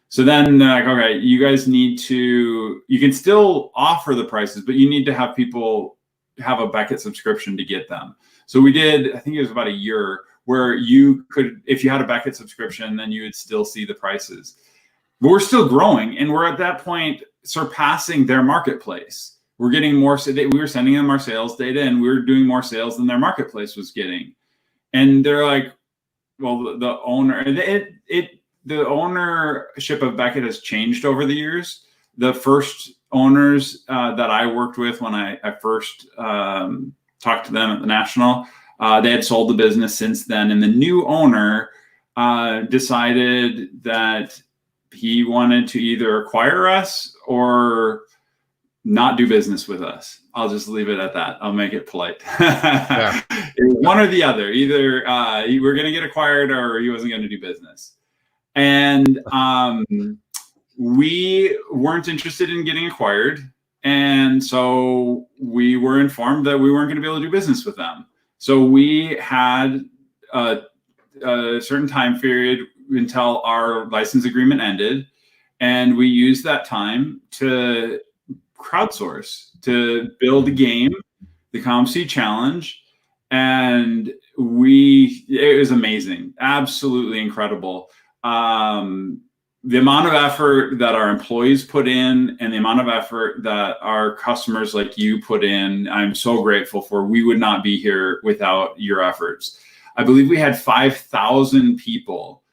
S2: So then they're like, okay, you guys need to, you can still offer the prices, but you need to have people have a Beckett subscription to get them. So we did, I think it was about a year where you could, if you had a Beckett subscription, then you would still see the prices. But we're still growing, and we're at that point surpassing their marketplace. We're getting more, we were sending them our sales data, and we were doing more sales than their marketplace was getting. And they're like, well, the ownership of Beckett has changed over the years. The first owners that I worked with when I first talked to them at the National, they had sold the business since then. And the new owner decided that he wanted to either acquire us or not do business with us. I'll just leave it at that. I'll make it polite. Yeah. One or the other. Either we were going to get acquired or he wasn't going to do business. And we weren't interested in getting acquired. And so we were informed that we weren't going to be able to do business with them. So we had a certain time period until our license agreement ended. And we used that time to crowdsource, to build a game, the COMC Challenge. And it was amazing, absolutely incredible. The amount of effort that our employees put in and the amount of effort that our customers like you put in, I'm so grateful for. We would not be here without your efforts. I believe we had 5,000 people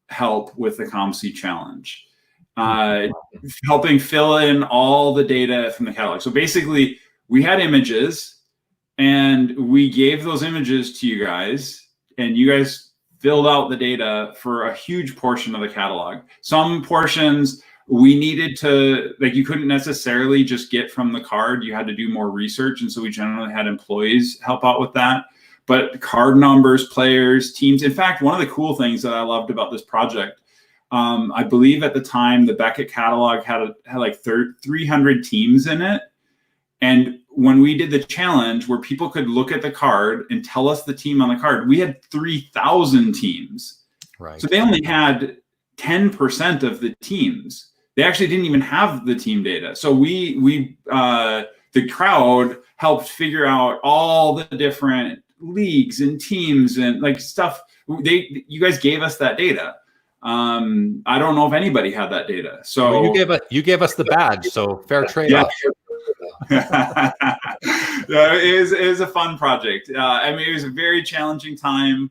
S2: help with the COMC Challenge, helping fill in all the data from the catalog. So basically, we had images, and we gave those images to you guys, and you guys filled out the data for a huge portion of the catalog. Some portions we needed to, like, you couldn't necessarily just get from the card. You had to do more research. And so we generally had employees help out with that. But card numbers, players, teams. In fact, one of the cool things that I loved about this project, I believe at the time, the Beckett catalog had like 300 teams in it. And when we did the challenge where people could look at the card and tell us the team on the card, we had 3,000 teams. Right. So they only had 10% of the teams. They actually didn't even have the team data. So the crowd helped figure out all the different leagues and teams and like stuff. You guys gave us that data. I don't know if anybody had that data. So
S1: well, you gave us the badge. So fair trade-off.
S2: Yeah. It was a fun project. I mean, it was a very challenging time.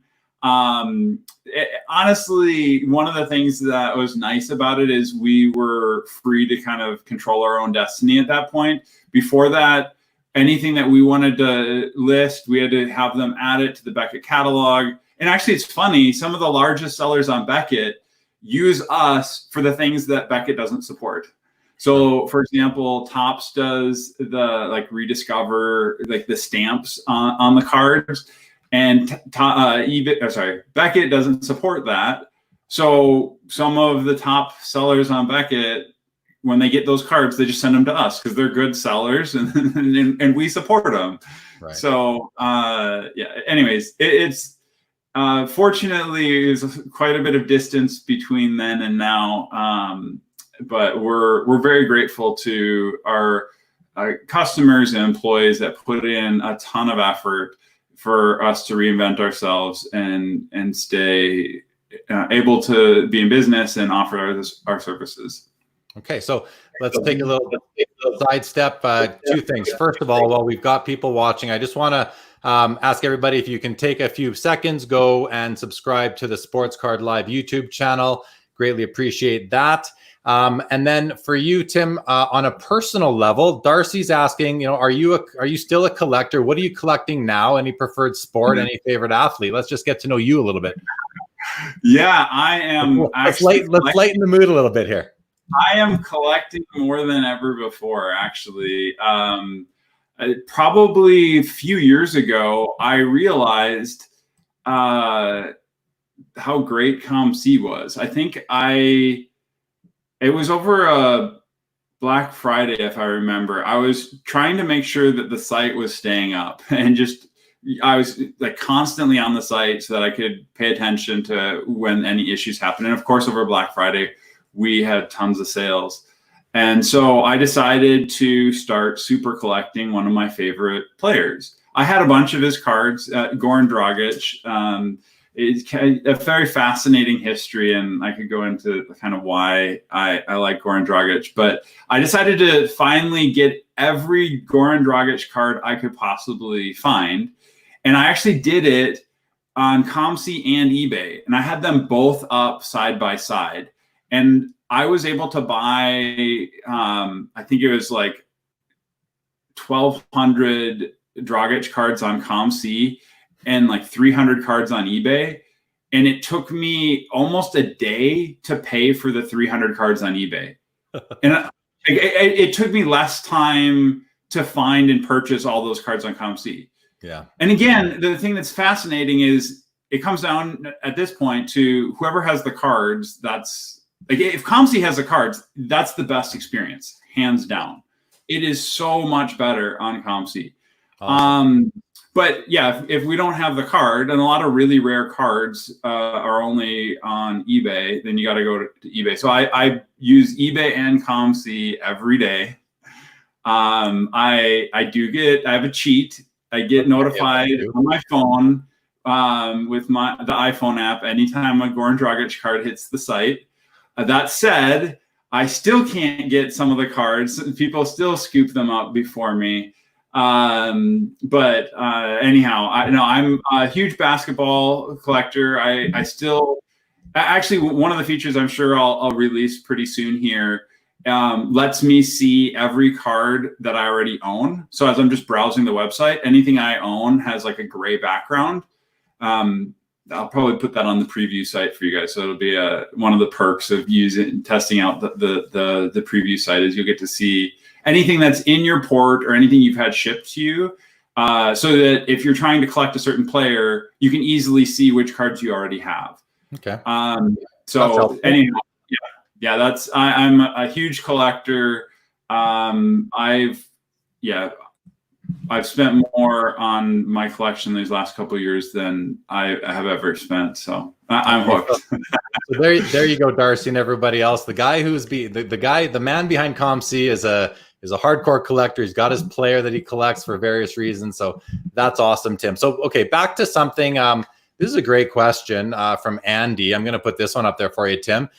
S2: Honestly, one of the things that was nice about it is we were free to kind of control our own destiny at that point. Before that, anything that we wanted to list, we had to have them add it to the Beckett catalog. And actually, it's funny, some of the largest sellers on Beckett use us for the things that Beckett doesn't support. So, for example, Topps does the rediscover, like the stamps on the cards, and Beckett doesn't support that. So some of the top sellers on Beckett, when they get those cards, they just send them to us because they're good sellers, and we support them. Right. So anyways, it's fortunately there's quite a bit of distance between then and now. But we're very grateful to our customers and employees that put in a ton of effort for us to reinvent ourselves and stay able to be in business and offer our services.
S1: Okay, so let's take a little sidestep. Two things. First of all, while we've got people watching, I just want to ask everybody if you can take a few seconds, go and subscribe to the Sports Card Live YouTube channel. Greatly appreciate that. And then for you, Tim, on a personal level, Darcy's asking, are you still a collector? What are you collecting now? Any preferred sport? Any favorite athlete? Let's just get to know you a little bit.
S2: Yeah, I am.
S1: Let's lighten the mood a little bit here.
S2: I am collecting more than ever before, actually. Probably a few years ago, I realized how great COMC was. I think it was over a Black Friday, if I remember. I was trying to make sure that the site was staying up, and I was like constantly on the site so that I could pay attention to when any issues happen. And of course, over Black Friday, we had tons of sales. And so I decided to start super collecting one of my favorite players. I had a bunch of his cards, Goran Dragic. It's a very fascinating history, and I could go into kind of why I like Goran Dragic. But I decided to finally get every Goran Dragic card I could possibly find. And I actually did it on COMC and eBay. And I had them both up side by side. And I was able to buy, I think it was like 1,200 Dragic cards on COMC and like 300 cards on eBay. And it took me almost a day to pay for the 300 cards on eBay. And it took me less time to find and purchase all those cards on COMC.
S1: Yeah.
S2: And again, the thing that's fascinating is it comes down at this point to whoever has the cards. That's like, if COMC has the cards, that's the best experience, hands down. It is so much better on COMC. Awesome. But yeah, if we don't have the card, and a lot of really rare cards are only on eBay, then you got to go to eBay. So I use eBay and COMC every day. I have a cheat. I get notified on my phone with the iPhone app anytime a Goran Dragic card hits the site. That said, I still can't get some of the cards. People still scoop them up before me. But anyhow, I'm a huge basketball collector. I still actually, one of the features I'm sure I'll release pretty soon here lets me see every card that I already own. So as I'm just browsing the website, anything I own has like a gray background. I'll probably put that on the preview site for you guys. So it'll be one of the perks of testing out the preview site is you'll get to see anything that's in your port or anything you've had shipped to you, so that if you're trying to collect a certain player, you can easily see which cards you already have.
S1: Okay.
S2: So anyhow, yeah, I'm a huge collector. I've spent more on my collection these last couple of years than I have ever spent. So I'm hooked.
S1: So there you go, Darcy, and everybody else. The guy the man behind COMC is a hardcore collector. He's got his player that he collects for various reasons. So that's awesome, Tim. So, okay, back to something. This is a great question from Andy. I'm going to put this one up there for you, Tim.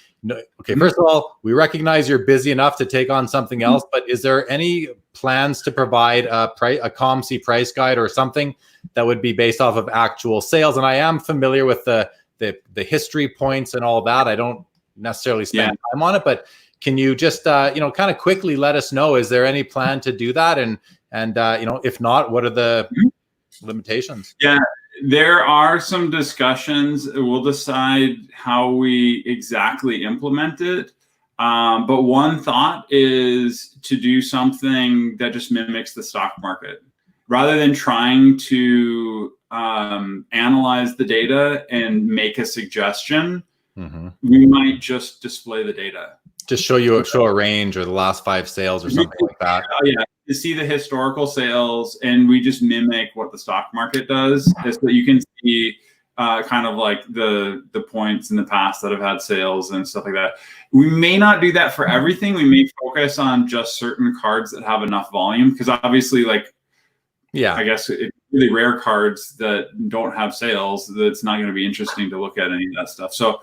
S1: Okay, first of all, we recognize you're busy enough to take on something else, but is there any plans to provide a COMC price guide or something that would be based off of actual sales? And I am familiar with the history points and all that. I don't necessarily spend time on it, but can you just kind of quickly let us know, is there any plan to do that? And if not, what are the limitations?
S2: Yeah. There are some discussions. We'll decide how we exactly implement it. But one thought is to do something that just mimics the stock market. Rather than trying to analyze the data and make a suggestion, we might just display the data.
S1: Just show a range or the last 5 sales or something like that.
S2: Yeah. To see the historical sales, and we just mimic what the stock market does, so that you can see kind of like the points in the past that have had sales and stuff like that. We may not do that for everything. We may focus on just certain cards that have enough volume, because obviously, I guess it's really rare cards that don't have sales, that's not going to be interesting to look at any of that stuff. So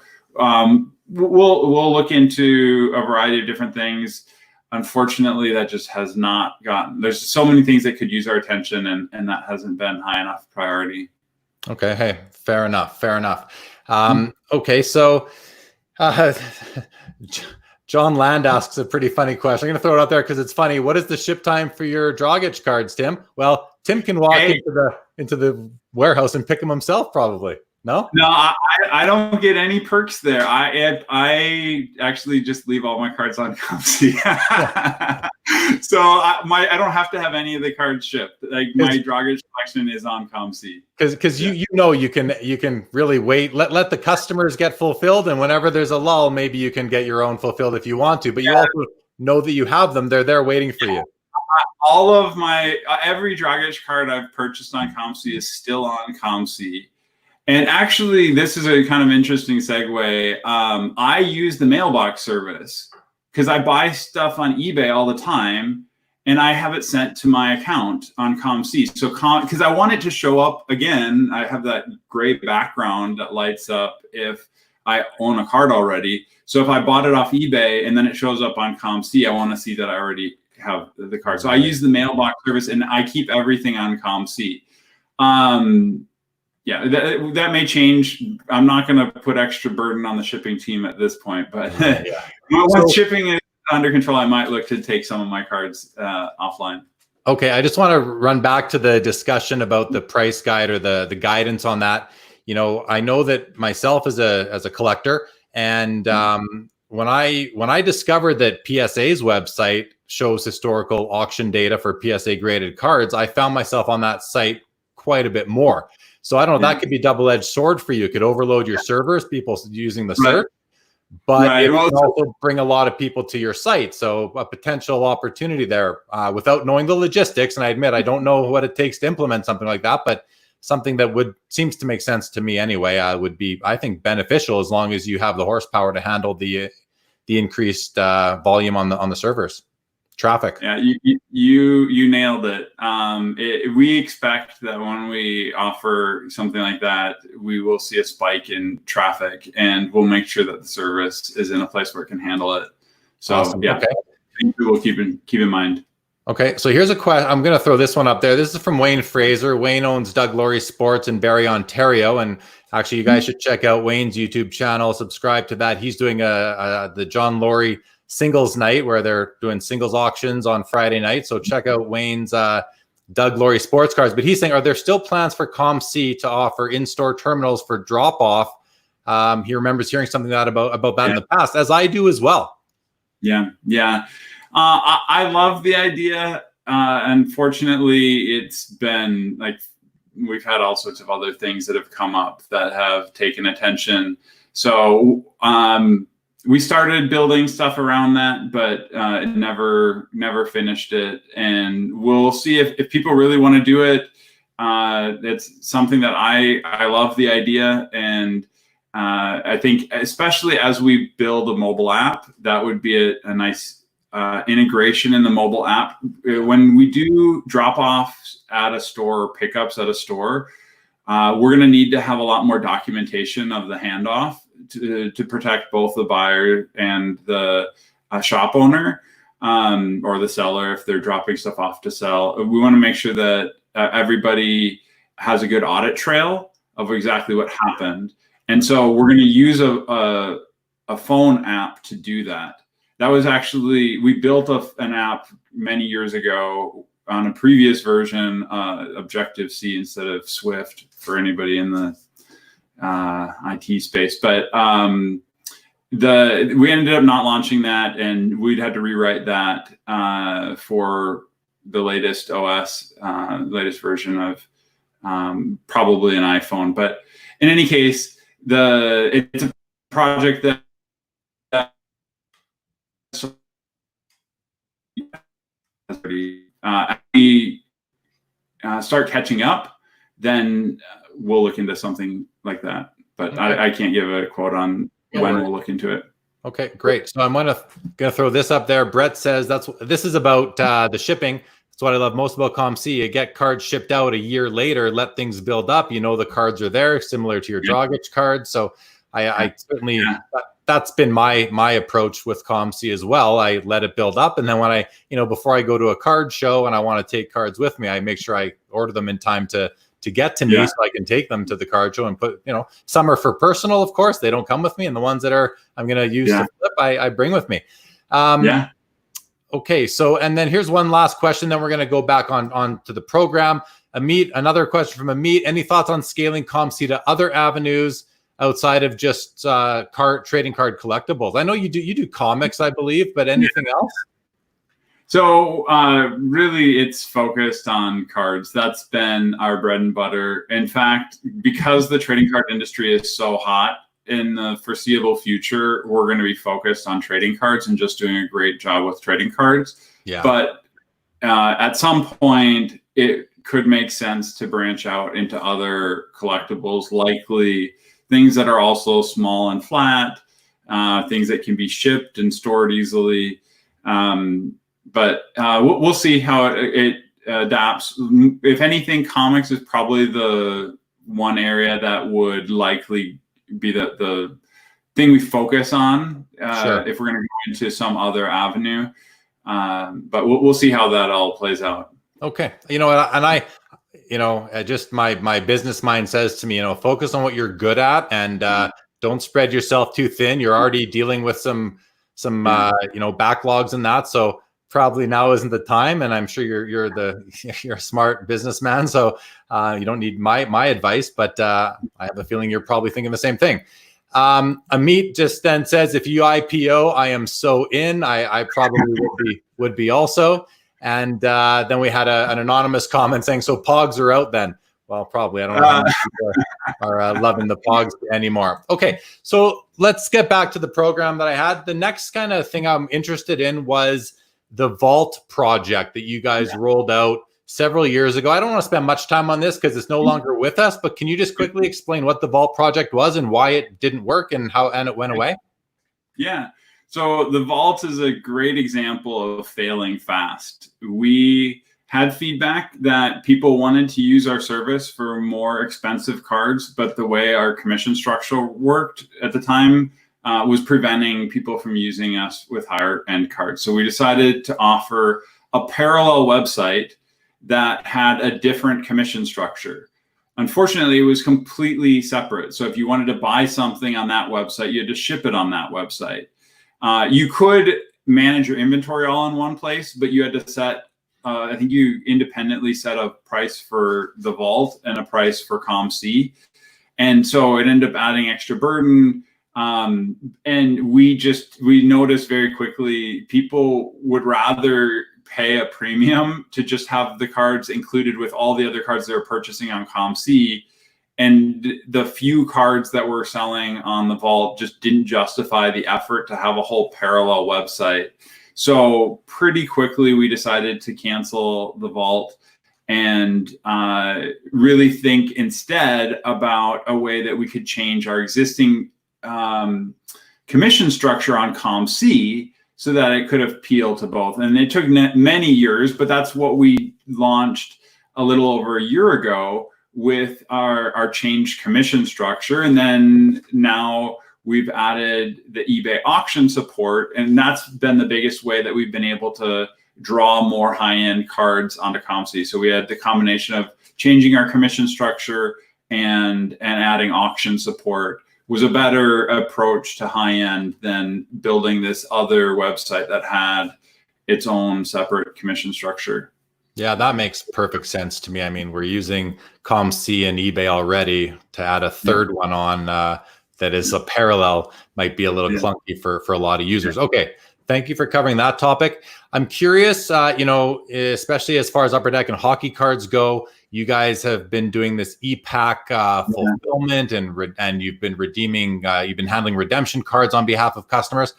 S2: we'll look into a variety of different things. unfortunately, that just has not gotten. There's so many things that could use our attention, and that hasn't been high enough priority.
S1: Okay, hey, fair enough. Okay, so John Land asks a pretty funny question. I'm going to throw it out there because it's funny. What is the ship time for your Dragic cards, Tim? Well, Tim can walk into the warehouse and pick them himself, probably. No,
S2: I don't get any perks there. I actually just leave all my cards on COMC. So I don't have to have any of the cards shipped. Like my Dragic collection is on COMC.
S1: Because you can really wait. Let the customers get fulfilled, and whenever there's a lull, maybe you can get your own fulfilled if you want to. But you also know that you have them. They're there waiting for you.
S2: All of my every Dragic card I've purchased on COMC is still on COMC. And actually, this is a kind of interesting segue. I use the mailbox service because I buy stuff on eBay all the time, and I have it sent to my account on COMC. So because I want it to show up again, I have that gray background that lights up if I own a card already. So if I bought it off eBay and then it shows up on COMC, I want to see that I already have the card. So I use the mailbox service, and I keep everything on COMC. Yeah, that may change. I'm not going to put extra burden on the shipping team at this point, but once shipping is under control, I might look to take some of my cards offline. Okay,
S1: I just want to run back to the discussion about the price guide or the guidance on that. I know that myself as a collector, and when I discovered that PSA's website shows historical auction data for PSA graded cards, I found myself on that site quite a bit more. So I don't know, that could be a double-edged sword for you. It could overload your servers, people using the search, but it can also bring a lot of people to your site. So a potential opportunity there without knowing the logistics. And I admit, I don't know what it takes to implement something like that, but something that seems to make sense to me anyway, would be, I think, beneficial as long as you have the horsepower to handle the increased volume on the servers. Traffic.
S2: Yeah, you nailed it. We expect that when we offer something like that, we will see a spike in traffic, and we'll make sure that the service is in a place where it can handle it. So awesome. Yeah, okay. We'll keep in mind.
S1: Okay, so here's a question. I'm going to throw this one up there. This is from Wayne Fraser. Wayne owns Doug Laurie Sports in Barrie, Ontario, and actually, you guys should check out Wayne's YouTube channel. Subscribe to that. He's doing the John Laurie singles night where they're doing singles auctions on Friday night. So check out Wayne's Doug Laurie Sports Cards. But he's saying, are there still plans for COMC to offer in-store terminals for drop-off? He remembers hearing something about that in the past, as I do as well.
S2: Yeah. I love the idea. Unfortunately, it's been like we've had all sorts of other things that have come up that have taken attention. So we started building stuff around that, but never finished it. And we'll see if people really want to do it. It's something that I love the idea. And I think especially as we build a mobile app, that would be a nice integration in the mobile app. When we do drop-offs at a store or pickups at a store, we're going to need to have a lot more documentation of the handoff to protect both the buyer and the shop owner or the seller if they're dropping stuff off to sell. We want to make sure that everybody has a good audit trail of exactly what happened. And so we're going to use a phone app to do that. That was actually, we built an app many years ago on a previous version, Objective-C instead of Swift for anybody in the IT space. But we ended up not launching that, and we'd had to rewrite that for the latest OS, latest version of probably an iPhone. But in any case, it's a project that we start catching up, then we'll look into something like that. But I can't give a quote on when we'll look into it.
S1: Okay, great. So I'm gonna throw this up there. Brett says this is about the shipping. That's what I love most about COMC. You get cards shipped out a year later, let things build up. The cards are there, similar to your Dragic cards. So I certainly that's been my approach with COMC as well. I let it build up, and then when I, before I go to a card show and I want to take cards with me, I make sure I order them in time to get to me so I can take them to the card show and put, some are for personal, of course, they don't come with me, and the ones that I'm going to use to flip, I bring with me. Okay. So, and then here's one last question. Then we're going to go back on to the program. Amit, another question from Amit. Any thoughts on scaling COMC to other avenues outside of just trading card collectibles? I know you do comics, I believe, but anything else?
S2: So really, it's focused on cards. That's been our bread and butter. In fact, because the trading card industry is so hot, in the foreseeable future, we're going to be focused on trading cards and just doing a great job with trading cards. Yeah. But at some point, it could make sense to branch out into other collectibles, likely things that are also small and flat, things that can be shipped and stored easily. But we'll see how it adapts. If anything, comics is probably the one area that would likely be the thing we focus on if we're going to go into some other avenue. But we'll see how that all plays out. Okay.
S1: And I just my business mind says to me, focus on what you're good at, and don't spread yourself too thin. You're already dealing with some backlogs and that. So probably now isn't the time, and I'm sure you're a smart businessman, so you don't need my advice, but I have a feeling you're probably thinking the same thing. Amit just then says, if you IPO, I am so in. I probably would be also. And then we had an anonymous comment saying, so Pogs are out then. Well, probably. I don't know how many people are loving the Pogs anymore. Okay, so let's get back to the program that I had. The next kind of thing I'm interested in was the Vault project that you guys rolled out several years ago. I don't want to spend much time on this because it's no longer with us, but can you just quickly explain what the Vault project was and why it didn't work and how it went away?
S2: Yeah. So the Vault is a great example of failing fast. We had feedback that people wanted to use our service for more expensive cards, but the way our commission structure worked at the time was preventing people from using us with higher end cards. So we decided to offer a parallel website that had a different commission structure. Unfortunately, it was completely separate. So if you wanted to buy something on that website, you had to ship it on that website. You could manage your inventory all in one place, but you had to set, I think you independently set a price for the Vault and a price for COMC. And so it ended up adding extra burden. And we noticed very quickly people would rather pay a premium to just have the cards included with all the other cards they were purchasing on COMC. And the few cards that we're selling on the Vault just didn't justify the effort to have a whole parallel website. So pretty quickly, we decided to cancel the Vault and really think instead about a way that we could change our existing commission structure on COMC so that it could appeal to both. And it took many years, but that's what we launched a little over a year ago with our changed commission structure. And then now we've added the eBay auction support, and that's been the biggest way that we've been able to draw more high-end cards onto COMC. So we had the combination of changing our commission structure and adding auction support was a better approach to high-end than building this other website that had its own separate commission structure.
S1: Yeah, that makes perfect sense to me. I mean, we're using COMC and eBay already. To add a third one on that is a parallel might be a little clunky for a lot of users. Okay, thank you for covering that topic. I'm curious, especially as far as Upper Deck and hockey cards go, you guys have been doing this ePack fulfillment and you've been redeeming, you've been handling redemption cards on behalf of customers.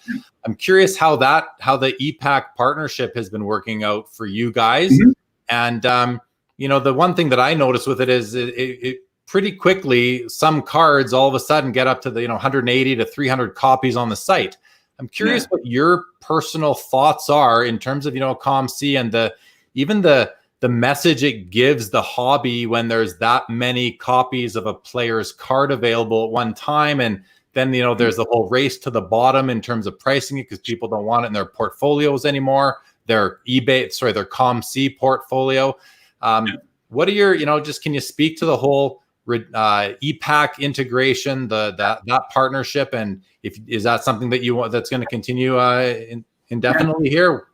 S1: I'm curious how the ePack partnership has been working out for you guys. Mm-hmm. And, the one thing that I noticed with it is it pretty quickly, some cards all of a sudden get up to the 180 to 300 copies on the site. I'm curious what your personal thoughts are in terms of, COMC and even the message it gives the hobby when there's that many copies of a player's card available at one time. And Then, there's the whole race to the bottom in terms of pricing it because people don't want it in their portfolios anymore, their COMC portfolio. What are your, just can you speak to the whole ePack integration, that partnership, and is that something that you want that's going to continue indefinitely here?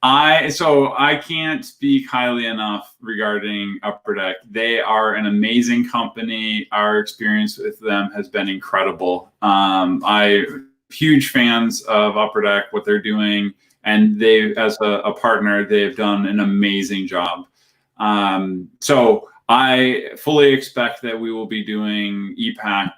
S2: I can't speak highly enough regarding Upper Deck. They are an amazing company. Our experience with them has been incredible. I'm huge fans of Upper Deck, what they're doing, and they, as a partner, they've done an amazing job. So I fully expect that we will be doing ePack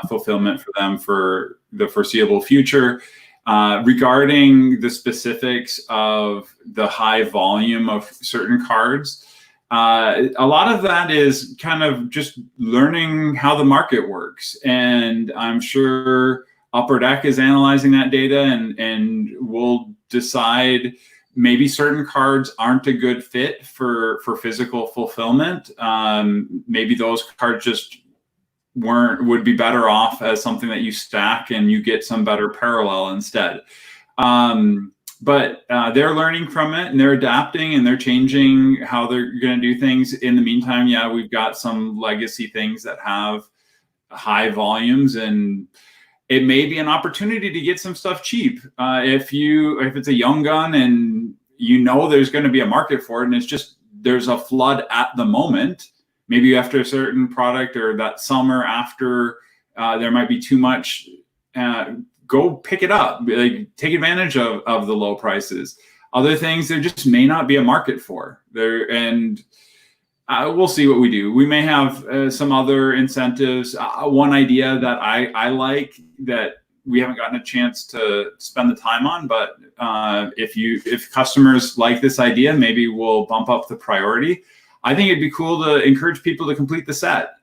S2: fulfillment for them for the foreseeable future. Regarding the specifics of the high volume of certain cards, a lot of that is kind of just learning how the market works. And I'm sure Upper Deck is analyzing that data and will decide maybe certain cards aren't a good fit for physical fulfillment. Maybe those cards just would be better off as something that you stack and you get some better parallel instead. But they're learning from it and they're adapting and they're changing how they're going to do things. In the meantime, yeah, we've got some legacy things that have high volumes, and it may be an opportunity to get some stuff cheap. If it's a young gun and there's going to be a market for it, and it's just there's a flood at the moment. Maybe after a certain product or that summer after there might be too much, go pick it up. Like, take advantage of the low prices. Other things there just may not be a market for there, and we'll see what we do. We may have some other incentives. One idea that I like that we haven't gotten a chance to spend the time on, but if customers like this idea, maybe we'll bump up the priority. I think it'd be cool to encourage people to complete the set.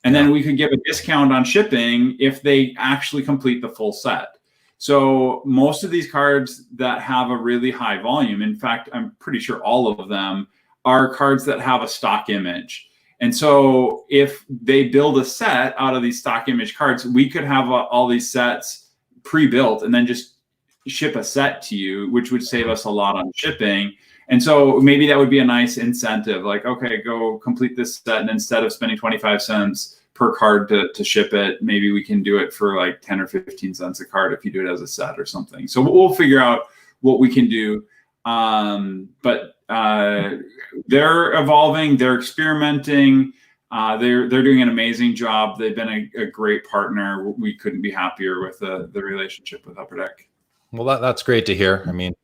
S2: And then we could give a discount on shipping if they actually complete the full set. So most of these cards that have a really high volume, in fact, I'm pretty sure all of them are cards that have a stock image. And so if they build a set out of these stock image cards, we could have all these sets pre-built and then just ship a set to you, which would save us a lot on shipping. And so maybe that would be a nice incentive, like, okay, go complete this set, and instead of spending 25 cents per card to ship it, maybe we can do it for like 10 or 15 cents a card if you do it as a set or something. So we'll figure out what we can do. But they're evolving, they're experimenting, they're doing an amazing job. They've been a great partner. We couldn't be happier with the relationship with Upper Deck.
S1: Well, that's great to hear. I mean,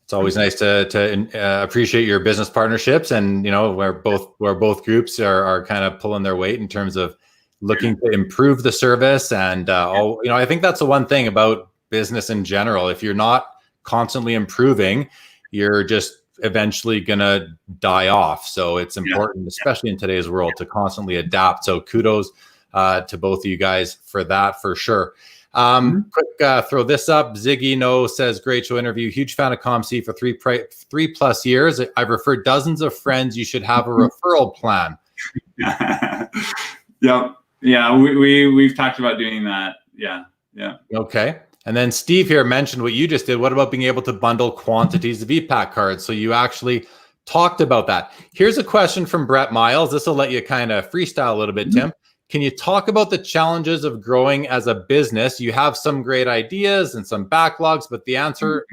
S1: it's always nice to appreciate your business partnerships, and where both groups are kind of pulling their weight in terms of looking to improve the service. And I think that's the one thing about business in general. If you're not constantly improving, you're just eventually gonna die off. So it's important, especially in today's world, to constantly adapt. So kudos to both of you guys for that, for sure. Quick throw this up. Ziggy No says, great show interview. Huge fan of COMC for 3+ years. I've referred dozens of friends. You should have a referral plan.
S2: Yep. Yeah. We've talked about doing that. Yeah. Yeah.
S1: Okay. And then Steve here mentioned what you just did. What about being able to bundle quantities of ePack cards? So you actually talked about that. Here's a question from Brett Miles. This will let you kind of freestyle a little bit, Tim. Can you talk about the challenges of growing as a business? You have some great ideas and some backlogs, but the answer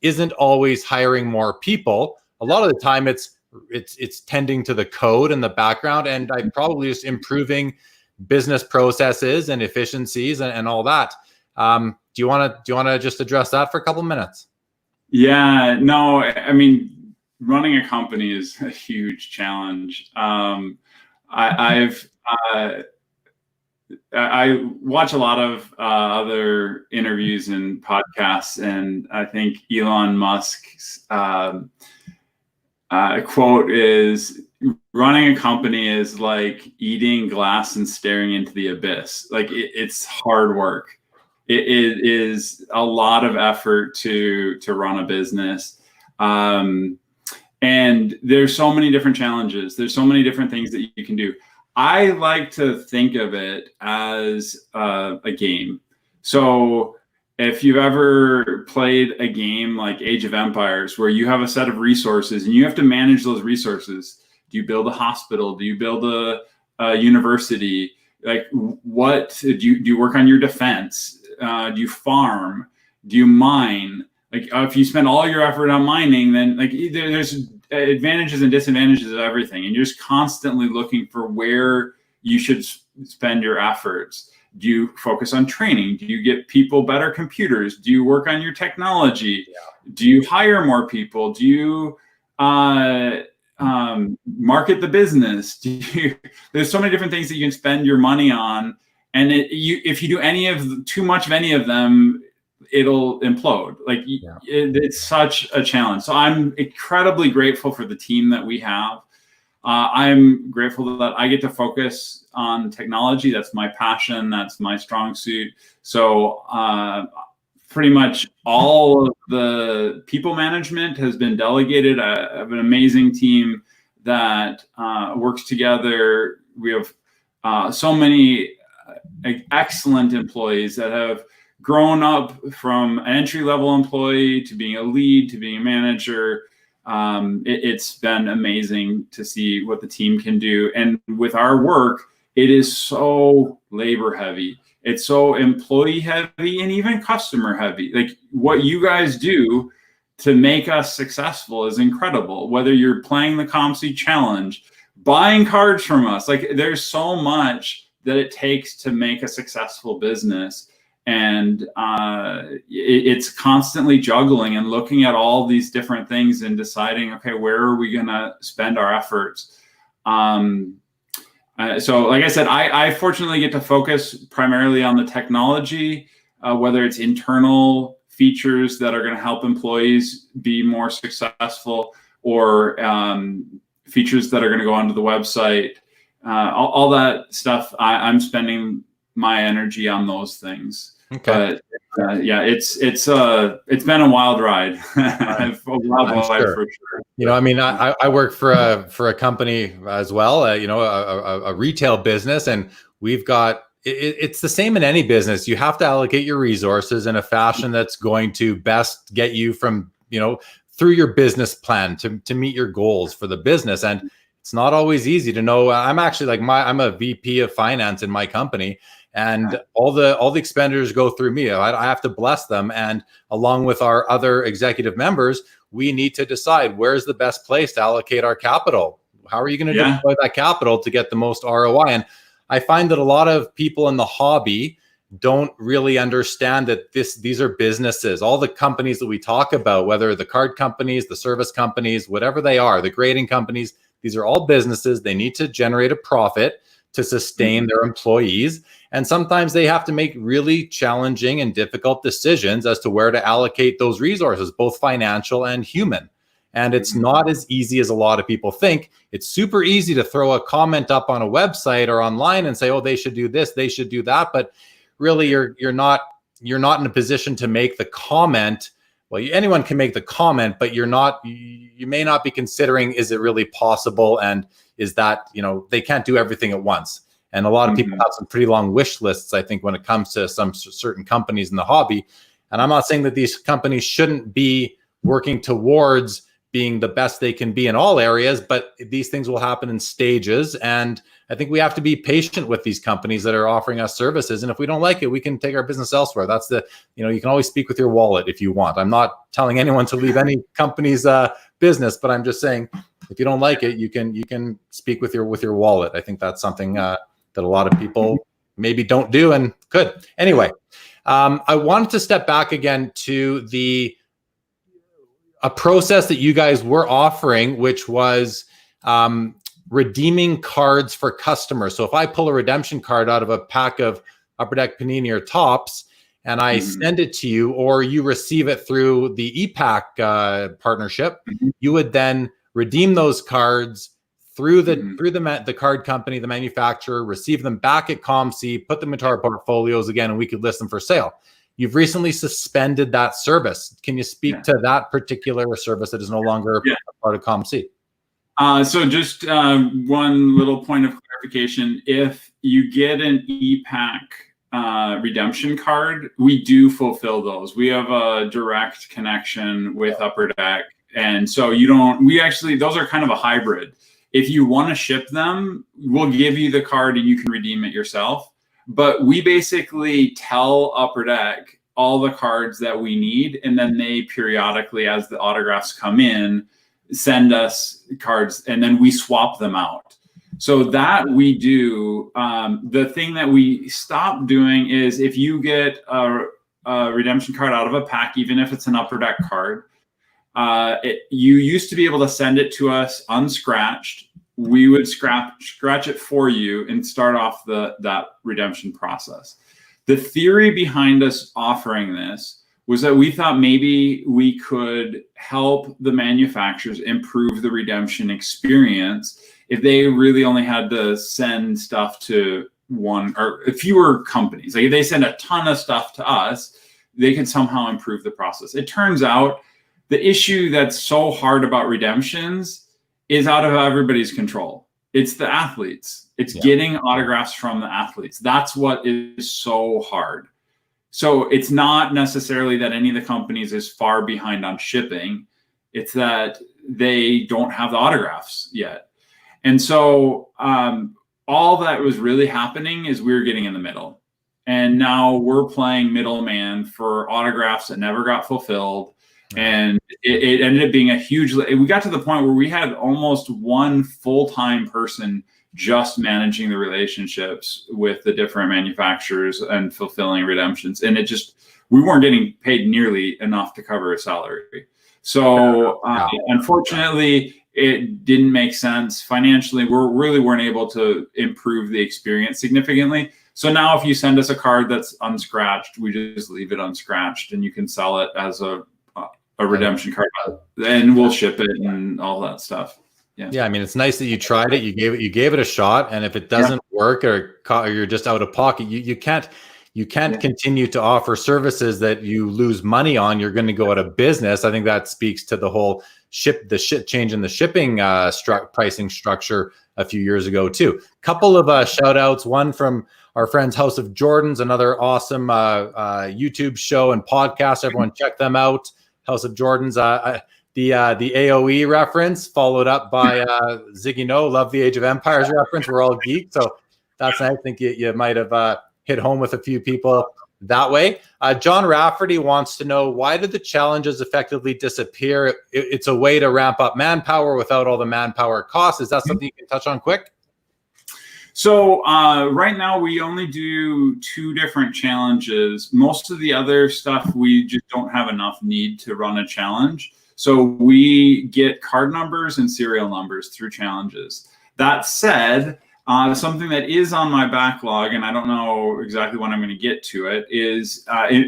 S1: isn't always hiring more people. A lot of the time it's tending to the code in the background, and I'm probably just improving business processes and efficiencies and all that. Do you want to just address that for a couple of minutes?
S2: Yeah, no, I mean, running a company is a huge challenge. I watch a lot of other interviews and podcasts, and I think Elon Musk's quote is, running a company is like eating glass and staring into the abyss. Like it's hard work. It is a lot of effort to run a business. And there's so many different challenges. There's so many different things that you can do. I like to think of it as a game. So if you've ever played a game like Age of Empires, where you have a set of resources and you have to manage those resources, do you build a hospital? Do you build a university? Like, what do you work on your defense? Do you farm? Do you mine? Like, if you spend all your effort on mining, then like there's advantages and disadvantages of everything, and you're just constantly looking for where you should spend your efforts. Do you focus on training? Do you get people better computers? Do you work on your technology? Yeah. Do you hire more people? Do you market the business? There's so many different things that you can spend your money on, and if you do too much of any of them, it'll implode. Like, yeah. It's such a challenge. So I'm incredibly grateful for the team that we have. I'm grateful that I get to focus on technology. That's my passion. That's my strong suit. So pretty much all of the people management has been delegated. I have an amazing team that works together. We have so many excellent employees that have grown up from an entry-level employee to being a lead to being a manager. It's been amazing to see what the team can do. And with our work, it is so labor heavy. It's so employee heavy and even customer heavy. Like, what you guys do to make us successful is incredible. Whether you're playing the COMC challenge, buying cards from us, like, there's so much that it takes to make a successful business. And it's constantly juggling and looking at all these different things and deciding, okay, where are we going to spend our efforts? So like I said, I fortunately get to focus primarily on the technology, whether it's internal features that are going to help employees be more successful, or features that are going to go onto the website. All that stuff, I'm spending my energy on those things. Okay. But yeah, it's been a wild ride. A wild ride for sure.
S1: You know, I mean, I work for a company as well. You know, a retail business, and we've got it's the same in any business. You have to allocate your resources in a fashion that's going to best get you from, you know, through your business plan to meet your goals for the business. And it's not always easy to know. I'm actually I'm a VP of finance in my company, and all the expenditures go through me. I have to bless them. And along with our other executive members, we need to decide where's the best place to allocate our capital. How are you going to deploy that capital to get the most ROI? And I find that a lot of people in the hobby don't really understand that these are businesses. All the companies that we talk about, whether the card companies, the service companies, whatever they are, the grading companies, these are all businesses. They need to generate a profit to sustain their employees. And sometimes they have to make really challenging and difficult decisions as to where to allocate those resources, both financial and human. And it's not as easy as a lot of people think. It's super easy to throw a comment up on a website or online and say, oh, they should do this, they should do that. But really, you're not in a position to make the comment. Well, anyone can make the comment, but you may not be considering, is it really possible? And is that, you know, they can't do everything at once. And a lot of people have some pretty long wish lists, I think, when it comes to some certain companies in the hobby. And I'm not saying that these companies shouldn't be working towards being the best they can be in all areas, but these things will happen in stages. And I think we have to be patient with these companies that are offering us services. And if we don't like it, we can take our business elsewhere. That's you can always speak with your wallet if you want. I'm not telling anyone to leave any company's business, but I'm just saying, if you don't like it, you can speak with your wallet. I think that's something that a lot of people maybe don't do and could. Anyway, I wanted to step back again to a process that you guys were offering, which was redeeming cards for customers. So if I pull a redemption card out of a pack of Upper Deck Panini or Topps and I send it to you, or you receive it through the ePack partnership, you would then redeem those cards through the card company, the manufacturer, receive them back at COMC, put them into our portfolios again, and we could list them for sale. You've recently suspended that service. Can you speak to that particular service that is no longer part of COMC?
S2: So just one little point of clarification. If you get an ePack redemption card, we do fulfill those. We have a direct connection with Upper Deck. And so those are kind of a hybrid. If you want to ship them, we'll give you the card and you can redeem it yourself. But we basically tell Upper Deck all the cards that we need. And then they periodically, as the autographs come in, send us cards, and then we swap them out. So that we do. The thing that we stopped doing is if you get a redemption card out of a pack, even if it's an Upper Deck card, you used to be able to send it to us unscratched. We would scratch it for you and start off that redemption process. The theory behind us offering this was that we thought maybe we could help the manufacturers improve the redemption experience if they really only had to send stuff to one or fewer companies. Like if they send a ton of stuff to us, they could somehow improve the process. It turns out the issue that's so hard about redemptions is out of everybody's control. It's the athletes. It's getting autographs from the athletes. That's what is so hard. So it's not necessarily that any of the companies is far behind on shipping. It's that they don't have the autographs yet. And so all that was really happening is we were getting in the middle. And now we're playing middleman for autographs that never got fulfilled. And it ended up being we got to the point where we had almost one full-time person just managing the relationships with the different manufacturers and fulfilling redemptions. And we weren't getting paid nearly enough to cover a salary. So unfortunately, it didn't make sense financially. We really weren't able to improve the experience significantly. So now if you send us a card that's unscratched, we just leave it unscratched and you can sell it as a redemption card, and we'll ship it and all that stuff. Yeah.
S1: I mean, it's nice that you tried it. You gave it a shot, and if it doesn't work or you're just out of pocket, you can't continue to offer services that you lose money on. You're going to go out of business. I think that speaks to the whole change in the shipping pricing structure a few years ago too. Couple of shout outs. One from our friends House of Jordans, another awesome YouTube show and podcast. Everyone check them out. House of Jordans. The AOE reference followed up by Ziggy No, Love the Age of Empires reference. We're all geeks, so that's nice. I think you might have hit home with a few people that way. John Rafferty wants to know, why did the challenges effectively disappear? It's a way to ramp up manpower without all the manpower costs. Is that something you can touch on quick?
S2: So right now we only do 2 different challenges. Most of the other stuff, we just don't have enough need to run a challenge. So we get card numbers and serial numbers through challenges. That said, something that is on my backlog, and I don't know exactly when I'm going to get to it, is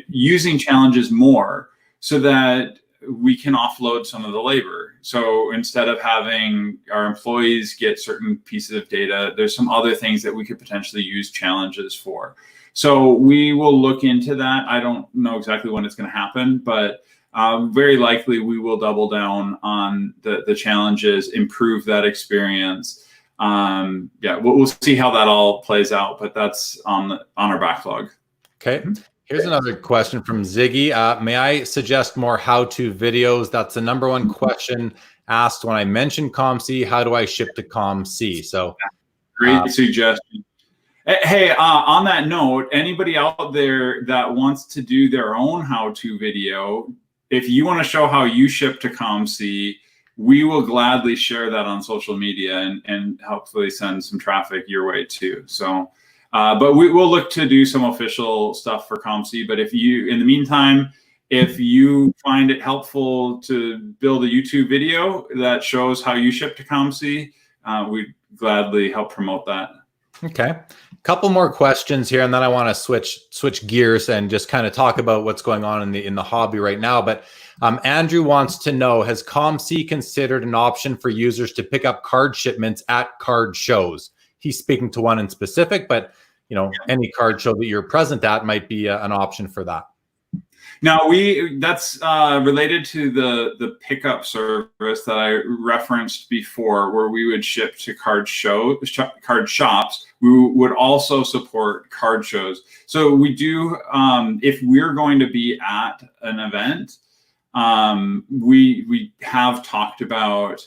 S2: using challenges more so that we can offload some of the labor. So instead of having our employees get certain pieces of data, there's some other things that we could potentially use challenges for. So we will look into that. I don't know exactly when it's going to happen, but very likely we will double down on the challenges, improve that experience. We'll see how that all plays out, but that's on our backlog.
S1: Okay. Here's another question from Ziggy. May I suggest more how-to videos? That's the number one question asked when I mention COMC. How do I ship to COMC? So
S2: great suggestion. Hey, on that note, anybody out there that wants to do their own how-to video, if you want to show how you ship to COMC, we will gladly share that on social media and hopefully send some traffic your way too. So, but we will look to do some official stuff for COMC. But if you, in the meantime, if you find it helpful to build a YouTube video that shows how you ship to COMC, we'd gladly help promote that.
S1: Okay. Couple more questions here, and then I want to switch gears and just kind of talk about what's going on in the hobby right now. But Andrew wants to know, has COMC considered an option for users to pick up card shipments at card shows? He's speaking to one in specific, but any card show that you're present at might be an option for that.
S2: Now that's related to the pickup service that I referenced before, where we would ship to card shops. We would also support card shows. So we do, if we're going to be at an event, we have talked about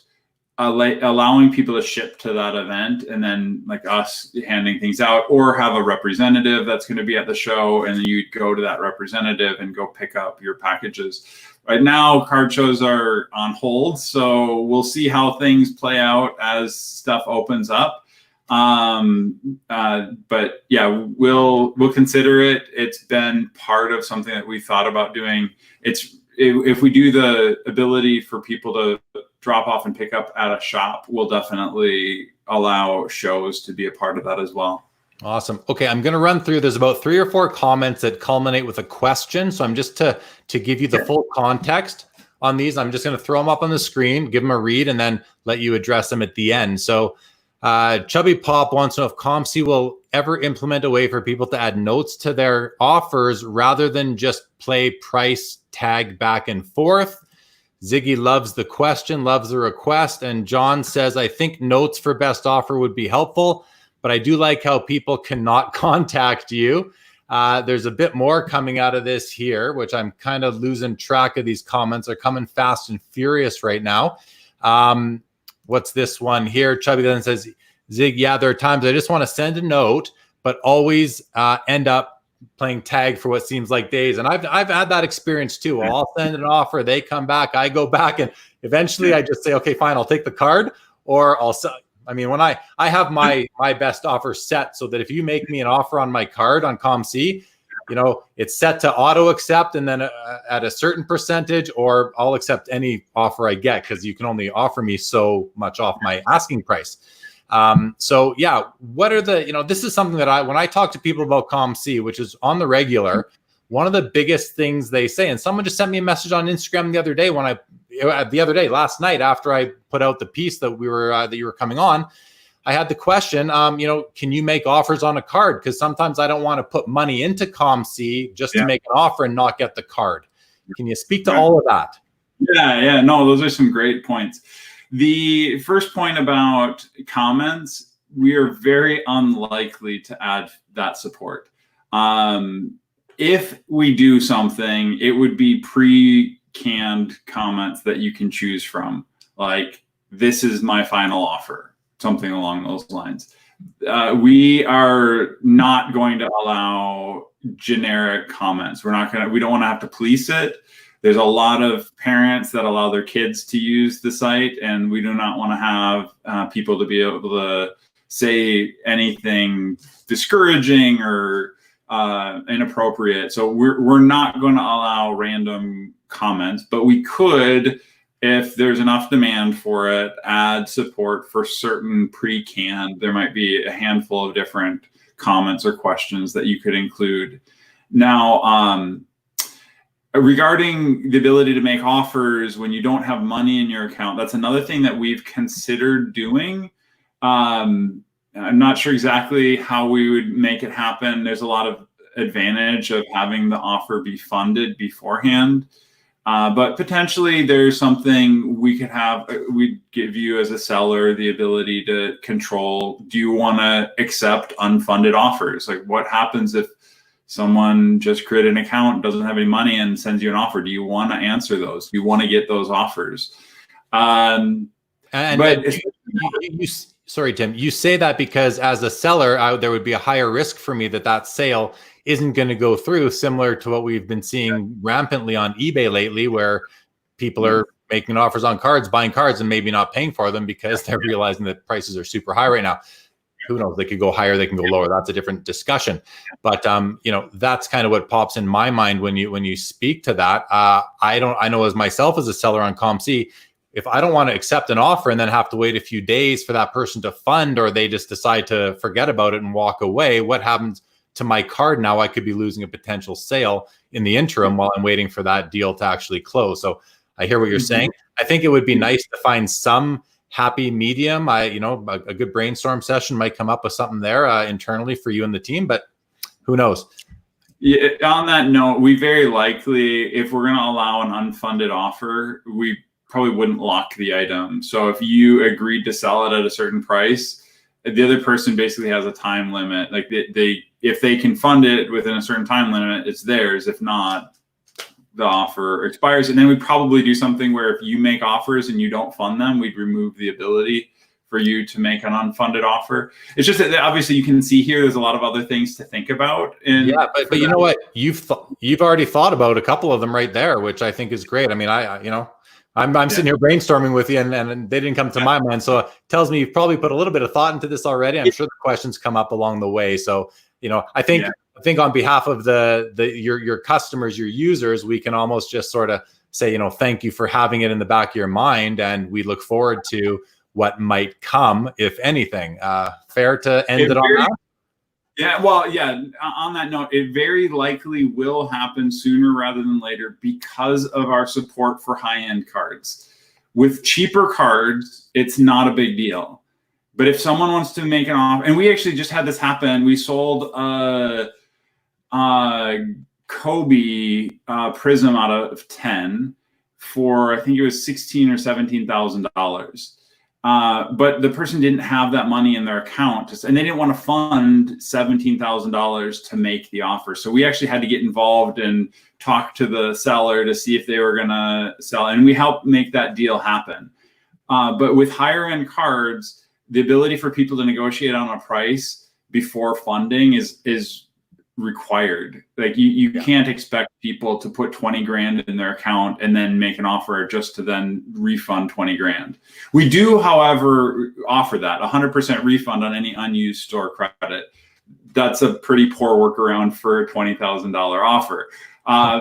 S2: allowing people to ship to that event, and then like us handing things out, or have a representative that's going to be at the show, and then you'd go to that representative and go pick up your packages. Right now, card shows are on hold, so we'll see how things play out as stuff opens up. But yeah, we'll consider it. It's been part of something that we thought about doing. If we do the ability for people to drop off and pick up at a shop, we'll definitely allow shows to be a part of that as well.
S1: Awesome. Okay, I'm going to run through. There's about 3 or 4 comments that culminate with a question. So I'm just to give you the full context on these, I'm just going to throw them up on the screen, give them a read, and then let you address them at the end. So Chubby Pop wants to know if COMC will ever implement a way for people to add notes to their offers rather than just play price tag back and forth. Ziggy loves the question, loves the request. And John says, I think notes for best offer would be helpful, but I do like how people cannot contact you. There's a bit more coming out of this here, which I'm kind of losing track of. These comments are coming fast and furious right now. What's this one here? Chubby then says, Zig, yeah, there are times I just want to send a note, but always end up playing tag for what seems like days. And I've had that experience too. I'll send an offer, they come back, I go back, and eventually I just say, okay, fine, I'll take the card, or I'll sell. I mean, when I have my best offer set so that if you make me an offer on my card on COMC, you know, it's set to auto accept, and then at a certain percentage, or I'll accept any offer I get, because you can only offer me so much off my asking price. So yeah, what are the, this is something that when I talk to people about COMC, which is on the regular, one of the biggest things they say, and someone just sent me a message on Instagram the other day last night, after I put out the piece that you were coming on, I had the question, can you make offers on a card? Because sometimes I don't want to put money into COMC just to make an offer and not get the card. Can you speak to all of that?
S2: Yeah. No, those are some great points. The first point about comments, we are very unlikely to add that support. If we do something, it would be pre-canned comments that you can choose from, like, this is my final offer, something along those lines. We are not going to allow generic comments. We don't want to have to police it. There's a lot of parents that allow their kids to use the site, and we do not want to have people to be able to say anything discouraging or inappropriate. So we're not going to allow random comments, but we could, if there's enough demand for it, add support for certain pre-canned. There might be a handful of different comments or questions that you could include. Now, regarding the ability to make offers when you don't have money in your account, that's another thing that we've considered doing. I'm not sure exactly how we would make it happen. There's a lot of advantage of having the offer be funded beforehand. But potentially there's something we could have, we'd give you as a seller the ability to control, do you want to accept unfunded offers? Like, what happens if someone just created an account, doesn't have any money, and sends you an offer? Do you want to answer those? Do you want to get those offers? Sorry,
S1: Tim, you say that because as a seller, there would be a higher risk for me that sale isn't going to go through, similar to what we've been seeing rampantly on eBay lately, where people are making offers on cards, buying cards, and maybe not paying for them because they're realizing that prices are super high right now. Who knows? They could go higher, they can go lower. That's a different discussion. But that's kind of what pops in my mind when you speak to that. I know as myself as a seller on COMC, if I don't want to accept an offer and then have to wait a few days for that person to fund, or they just decide to forget about it and walk away, what happens to my card now? I could be losing a potential sale in the interim while I'm waiting for that deal to actually close. So I hear what you're saying. I think it would be nice to find some happy medium. A good brainstorm session might come up with something there internally for you and the team, but who knows?
S2: Yeah, on that note, we very likely, if we're going to allow an unfunded offer, we probably wouldn't lock the item. So if you agreed to sell it at a certain price, the other person basically has a time limit. Like if they can fund it within a certain time limit, it's theirs. If not, the offer expires. And then we probably do something where if you make offers and you don't fund them, we'd remove the ability for you to make an unfunded offer. It's just that obviously you can see here, there's a lot of other things to think about. And
S1: yeah, but you know what? You've already thought about a couple of them right there, which I think is great. I mean, I'm sitting here brainstorming with you, and they didn't come to my mind. So it tells me you've probably put a little bit of thought into this already. I'm sure the questions come up along the way. So, I think on behalf of your customers, your users, we can almost just sort of say, thank you for having it in the back of your mind, and we look forward to what might come, if anything. Fair to end it on that?
S2: Yeah, well, yeah, on that note, it very likely will happen sooner rather than later because of our support for high-end cards. With cheaper cards, it's not a big deal. But if someone wants to make an offer, and we actually just had this happen, we sold a Kobe Prism out of 10 for, I think it was $16,000 or $17,000. But the person didn't have that money in their account, and they didn't want to fund $17,000 to make the offer. So we actually had to get involved and talk to the seller to see if they were going to sell, and we helped make that deal happen. But with higher end cards, the ability for people to negotiate on a price before funding is required. Like you can't expect people to put 20 grand in their account and then make an offer just to then refund 20 grand. We do, however, offer that 100% refund on any unused store credit. That's a pretty poor workaround for a $20,000 offer.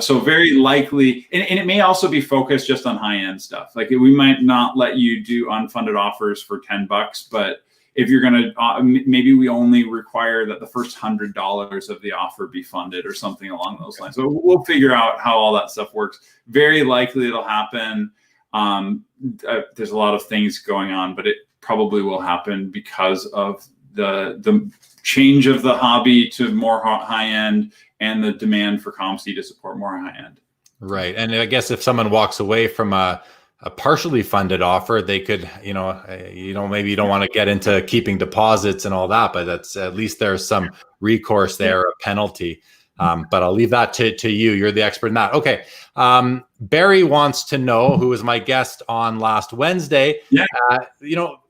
S2: So very likely, and it may also be focused just on high-end stuff. Like we might not let you do unfunded offers for $10, but if you're going to, maybe we only require that the first $100 of the offer be funded or something along those lines. So we'll figure out how all that stuff works. Very likely it'll happen. There's a lot of things going on, but it probably will happen because of the change of the hobby to more high end and the demand for COMC to support more high end.
S1: Right. And I guess if someone walks away from a partially funded offer, they could, maybe you don't want to get into keeping deposits and all that, but that's at least there's some recourse there, a penalty. But I'll leave that to you. You're the expert in that. Okay. Barry wants to know, who was my guest on last Wednesday. Yeah.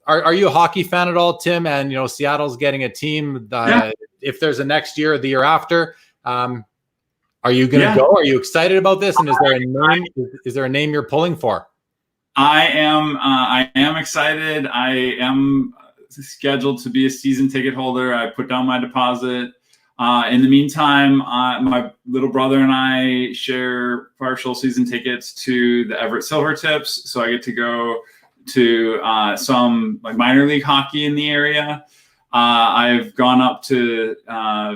S1: Are you a hockey fan at all, Tim? And, Seattle's getting a team. If there's a next year or the year after, are you going to go? Are you excited about this? And is there a name you're pulling for?
S2: I am excited. I am scheduled to be a season ticket holder. I put down my deposit. In the meantime, my little brother and I share partial season tickets to the Everett Silvertips, so I get to go to some minor league hockey in the area. I've gone up to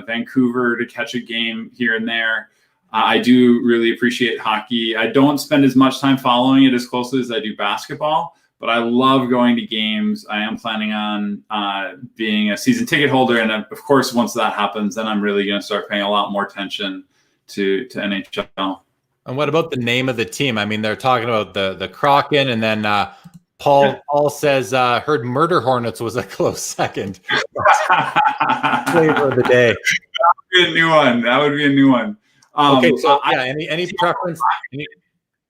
S2: Vancouver to catch a game here and there. I do really appreciate hockey. I don't spend as much time following it as closely as I do basketball, but I love going to games. I am planning on being a season ticket holder. And of course, once that happens, then I'm really going to start paying a lot more attention to NHL.
S1: And what about the name of the team? I mean, they're talking about the Kraken, and then Paul says, heard Murder Hornets was a close second. Flavor of the day.
S2: That would be a new one.
S1: Okay, so any preference?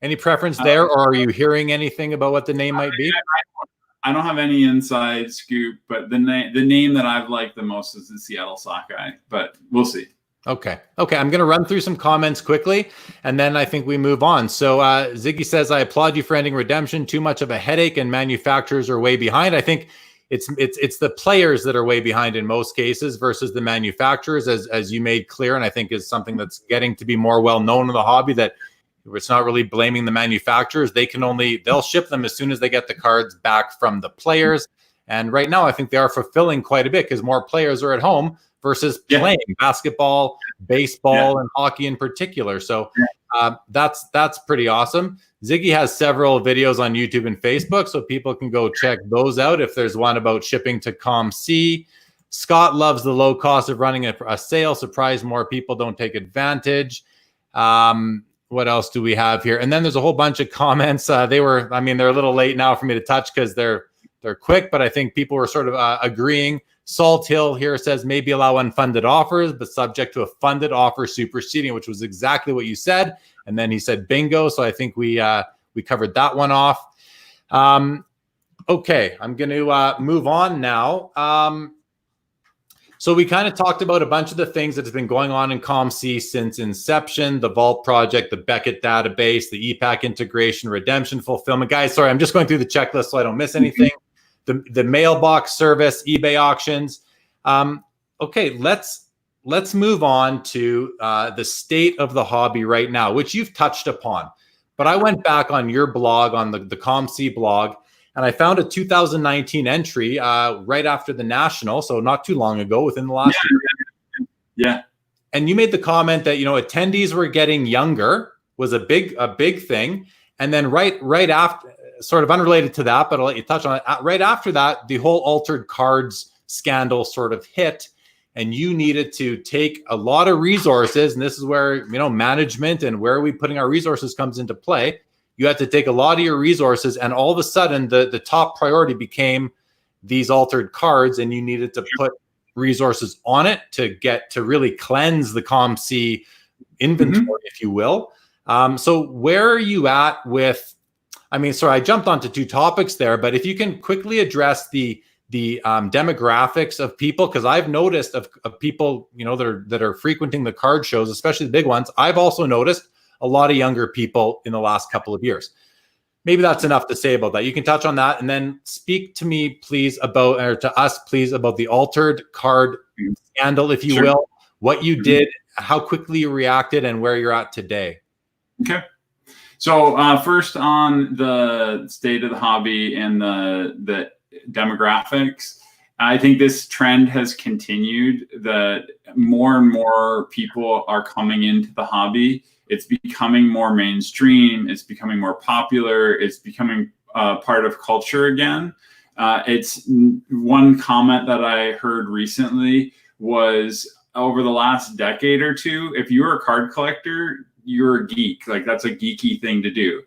S1: Any preference there, or are you hearing anything about what the name might be?
S2: I don't have any inside scoop, but the name that I've liked the most is the Seattle Sockeye. But we'll see.
S1: Okay. I'm going to run through some comments quickly, and then I think we move on. So Ziggy says, "I applaud you for ending redemption. Too much of a headache, and manufacturers are way behind." I think it's the players that are way behind in most cases versus the manufacturers, as you made clear, and I think is something that's getting to be more well known in the hobby, that it's not really blaming the manufacturers. They'll ship them as soon as they get the cards back from the players. And right now, I think they are fulfilling quite a bit because more players are at home versus playing basketball, baseball, and hockey in particular. So that's pretty awesome. Ziggy has several videos on YouTube and Facebook, so people can go check those out if there's one about shipping to COMC. Scott loves the low cost of running a sale. Surprised more people don't take advantage. What else do we have here? And then there's a whole bunch of comments. They're a little late now for me to touch because they're quick, but I think people were sort of agreeing. Salt Hill here says maybe allow unfunded offers, but subject to a funded offer superseding, which was exactly what you said. And then he said bingo. So I think we covered that one off. Okay, I'm going to move on now. So we kind of talked about a bunch of the things that have been going on in COMC since inception, the Vault project, the Beckett database, the ePack integration, redemption fulfillment. Guys, sorry, I'm just going through the checklist so I don't miss anything. The mailbox service, eBay auctions. Okay, let's move on to the state of the hobby right now, which you've touched upon. But I went back on your blog, on the COMC blog, and I found a 2019 entry right after the National, so not too long ago, within the last year.
S2: Yeah.
S1: And you made the comment that, attendees were getting younger was a big thing. And then right after, sort of unrelated to that, but I'll let you touch on it. Right after that, the whole altered cards scandal sort of hit, and you needed to take a lot of resources. And this is where, management and where are we putting our resources comes into play. You had to take a lot of your resources, and all of a sudden the top priority became these altered cards, and you needed to put resources on it to really cleanse the COMC inventory, if you will. So where are you at with, I jumped onto two topics there, but if you can quickly address the demographics of people, because I've noticed of people, that are frequenting the card shows, especially the big ones. I've also noticed a lot of younger people in the last couple of years. Maybe that's enough to say about that. You can touch on that, and then speak to me, please, to us, please, about the altered card scandal, if you will, what you did, how quickly you reacted, and where you're at today.
S2: Okay. So first, on the state of the hobby and the demographics, I think this trend has continued, that more and more people are coming into the hobby. It's becoming more mainstream. It's becoming more popular. It's becoming part of culture again. It's one comment that I heard recently was, over the last decade or two, if you're a card collector, you're a geek. Like, that's a geeky thing to do.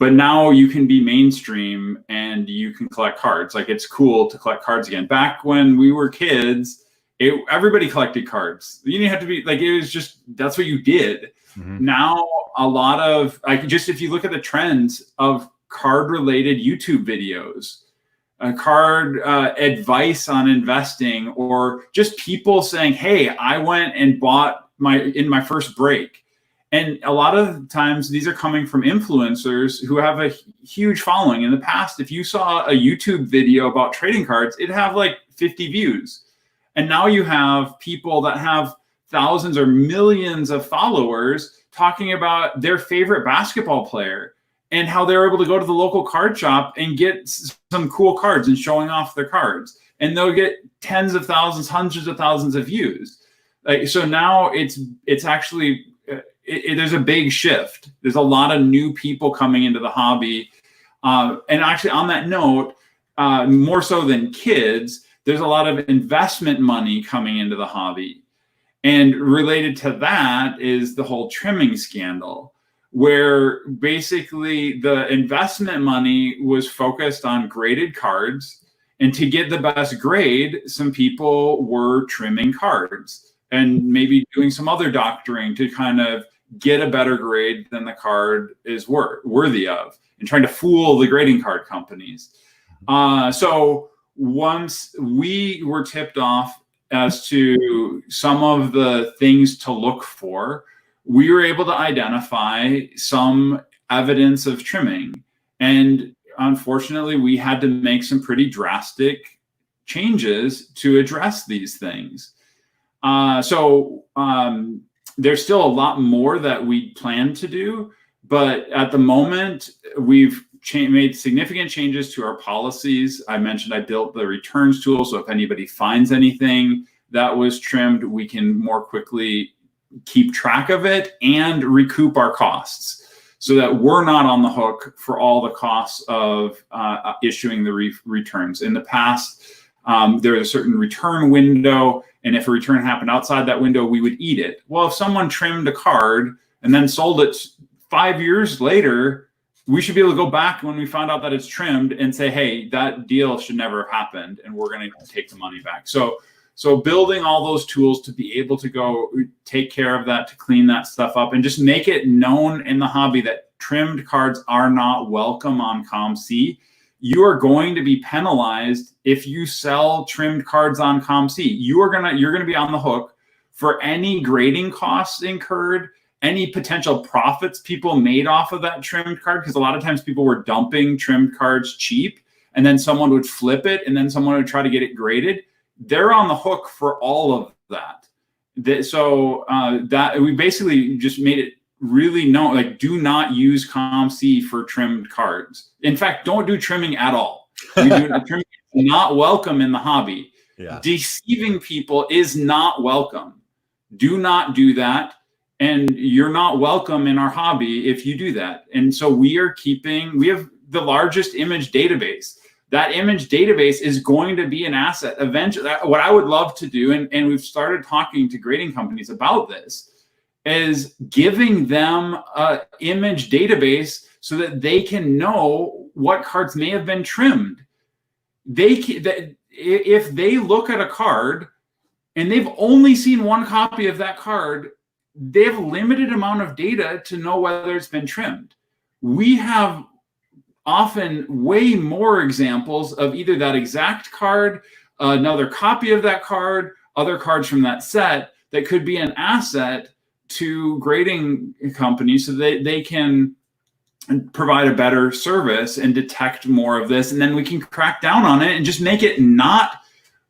S2: But now you can be mainstream and you can collect cards. Like, it's cool to collect cards again. Back when we were kids, everybody collected cards. You didn't have to be like, it was just, that's what you did. Now, a lot of, if you look at the trends of card related YouTube videos, card advice on investing, or just people saying, hey, I went and bought in my first break. And a lot of times these are coming from influencers who have a huge following. In the past, if you saw a YouTube video about trading cards, it'd have like 50 views. And now you have people that have thousands or millions of followers talking about their favorite basketball player and how they're able to go to the local card shop and get some cool cards and showing off their cards. And they'll get tens of thousands, hundreds of thousands of views. So now it's actually, there's a big shift. There's a lot of new people coming into the hobby. And actually, on that note, more so than kids, there's a lot of investment money coming into the hobby. And related to that is the whole trimming scandal, where basically the investment money was focused on graded cards. And to get the best grade, some people were trimming cards and maybe doing some other doctoring to kind of get a better grade than the card is worthy of, and trying to fool the grading card companies. So once we were tipped off as to some of the things to look for, we were able to identify some evidence of trimming. And unfortunately, we had to make some pretty drastic changes to address these things. So there's still a lot more that we plan to do, but at the moment, we've made significant changes to our policies. I mentioned I built the returns tool, so if anybody finds anything that was trimmed, we can more quickly keep track of it and recoup our costs, so that we're not on the hook for all the costs of issuing the returns. In the past, There's a certain return window, and if a return happened outside that window, we would eat it. Well, if someone trimmed a card and then sold it 5 years later, we should be able to go back when we found out that it's trimmed and say, hey, that deal should never have happened, and we're going to take the money back. So building all those tools to be able to go take care of that, to clean that stuff up, and just make it known in the hobby that trimmed cards are not welcome on COMC. You are going to be penalized if you sell trimmed cards on COMC. You're gonna be on the hook for any grading costs incurred, any potential profits people made off of that trimmed card, because a lot of times people were dumping trimmed cards cheap, and then someone would flip it, and then someone would try to get it graded. They're on the hook for all of that. That we basically just made it really known, like, do not use COMC for trimmed cards. In fact, don't do trimming at all. Trimming is not welcome in the hobby.
S1: Yeah. Deceiving
S2: people is not welcome. Do not do that. And you're not welcome in our hobby if you do that. And so we have the largest image database. That image database is going to be an asset eventually. What I would love to do, and we've started talking to grading companies about this, is giving them an image database so that they can know what cards may have been trimmed. If they look at a card and they've only seen one copy of that card, they have a limited amount of data to know whether it's been trimmed. We have often way more examples of either that exact card, another copy of that card, other cards from that set that could be an asset to grading companies so that they can provide a better service and detect more of this. And then we can crack down on it and just make it not